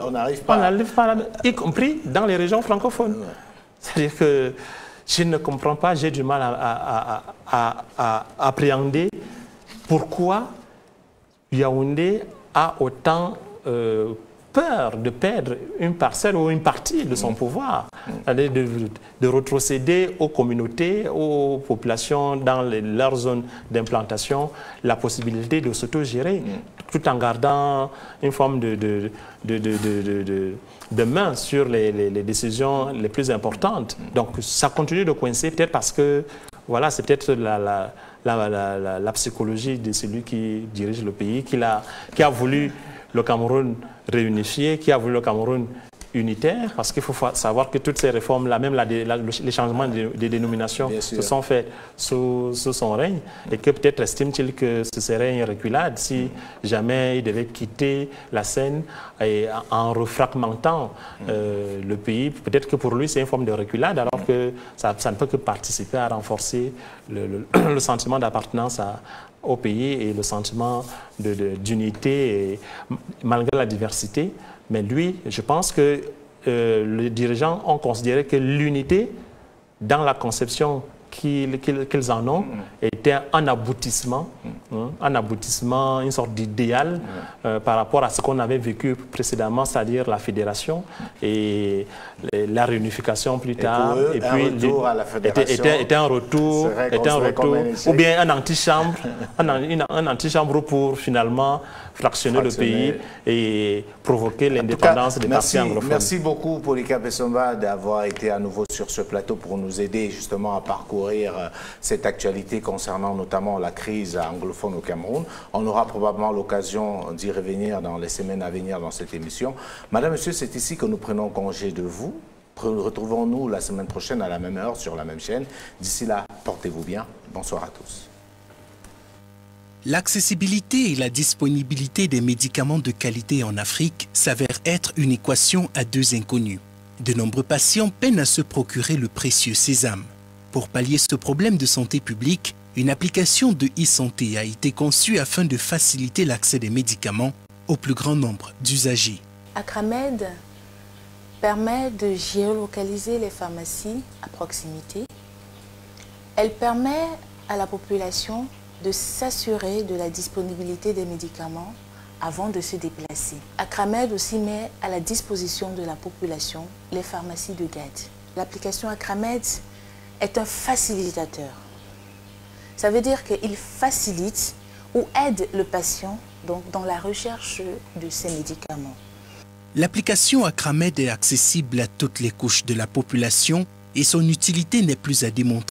on n'arrive pas, y compris dans les régions francophones. C'est-à-dire que je ne comprends pas, j'ai du mal à appréhender pourquoi Yaoundé a autant peur de perdre une parcelle ou une partie de son pouvoir, c'est-à-dire de rétrocéder aux communautés, aux populations dans leurs zones d'implantation, la possibilité de s'auto-gérer, tout en gardant une forme de main sur les décisions les plus importantes. Donc ça continue de coincer, peut-être parce que voilà, c'est peut-être la psychologie de celui qui dirige le pays, qui a voulu le Cameroun réunifié, qui a voulu le Cameroun unitaire, parce qu'il faut savoir que toutes ces réformes-là, même les changements de dénomination se sont faits sous son règne, et que peut-être estime-t-il que ce serait une reculade si jamais il devait quitter la scène en refragmentant le pays. Peut-être que pour lui, c'est une forme de reculade, alors que ça ne peut que participer à renforcer le sentiment d'appartenance au pays et le sentiment d'unité malgré la diversité. Mais lui, je pense que les dirigeants ont considéré que l'unité, dans la conception qu'ils en ont, était un aboutissement, une sorte d'idéal par rapport à ce qu'on avait vécu précédemment, c'est-à-dire la fédération et la réunification plus tard. Et puis un retour à la fédération était un retour, ou bien un antichambre, un antichambre pour finalement fractionner le pays et provoquer l'indépendance des partis anglophones. Merci beaucoup, Polika Pessomba, d'avoir été à nouveau sur ce plateau pour nous aider justement à parcourir cette actualité concernant notamment la crise anglophone au Cameroun. On aura probablement l'occasion d'y revenir dans les semaines à venir dans cette émission. Madame, Monsieur, c'est ici que nous prenons congé de vous. Retrouvons-nous la semaine prochaine à la même heure sur la même chaîne. D'ici là, portez-vous bien. Bonsoir à tous. L'accessibilité et la disponibilité des médicaments de qualité en Afrique s'avèrent être une équation à deux inconnues. De nombreux patients peinent à se procurer le précieux sésame. Pour pallier ce problème de santé publique, une application de e-santé a été conçue afin de faciliter l'accès des médicaments au plus grand nombre d'usagers. Akramed permet de géolocaliser les pharmacies à proximité. Elle permet à la population de s'assurer de la disponibilité des médicaments avant de se déplacer. Akramed aussi met à la disposition de la population les pharmacies de garde. L'application Akramed est un facilitateur. Ça veut dire qu'il facilite ou aide le patient dans la recherche de ces médicaments. L'application Akramed est accessible à toutes les couches de la population et son utilité n'est plus à démontrer.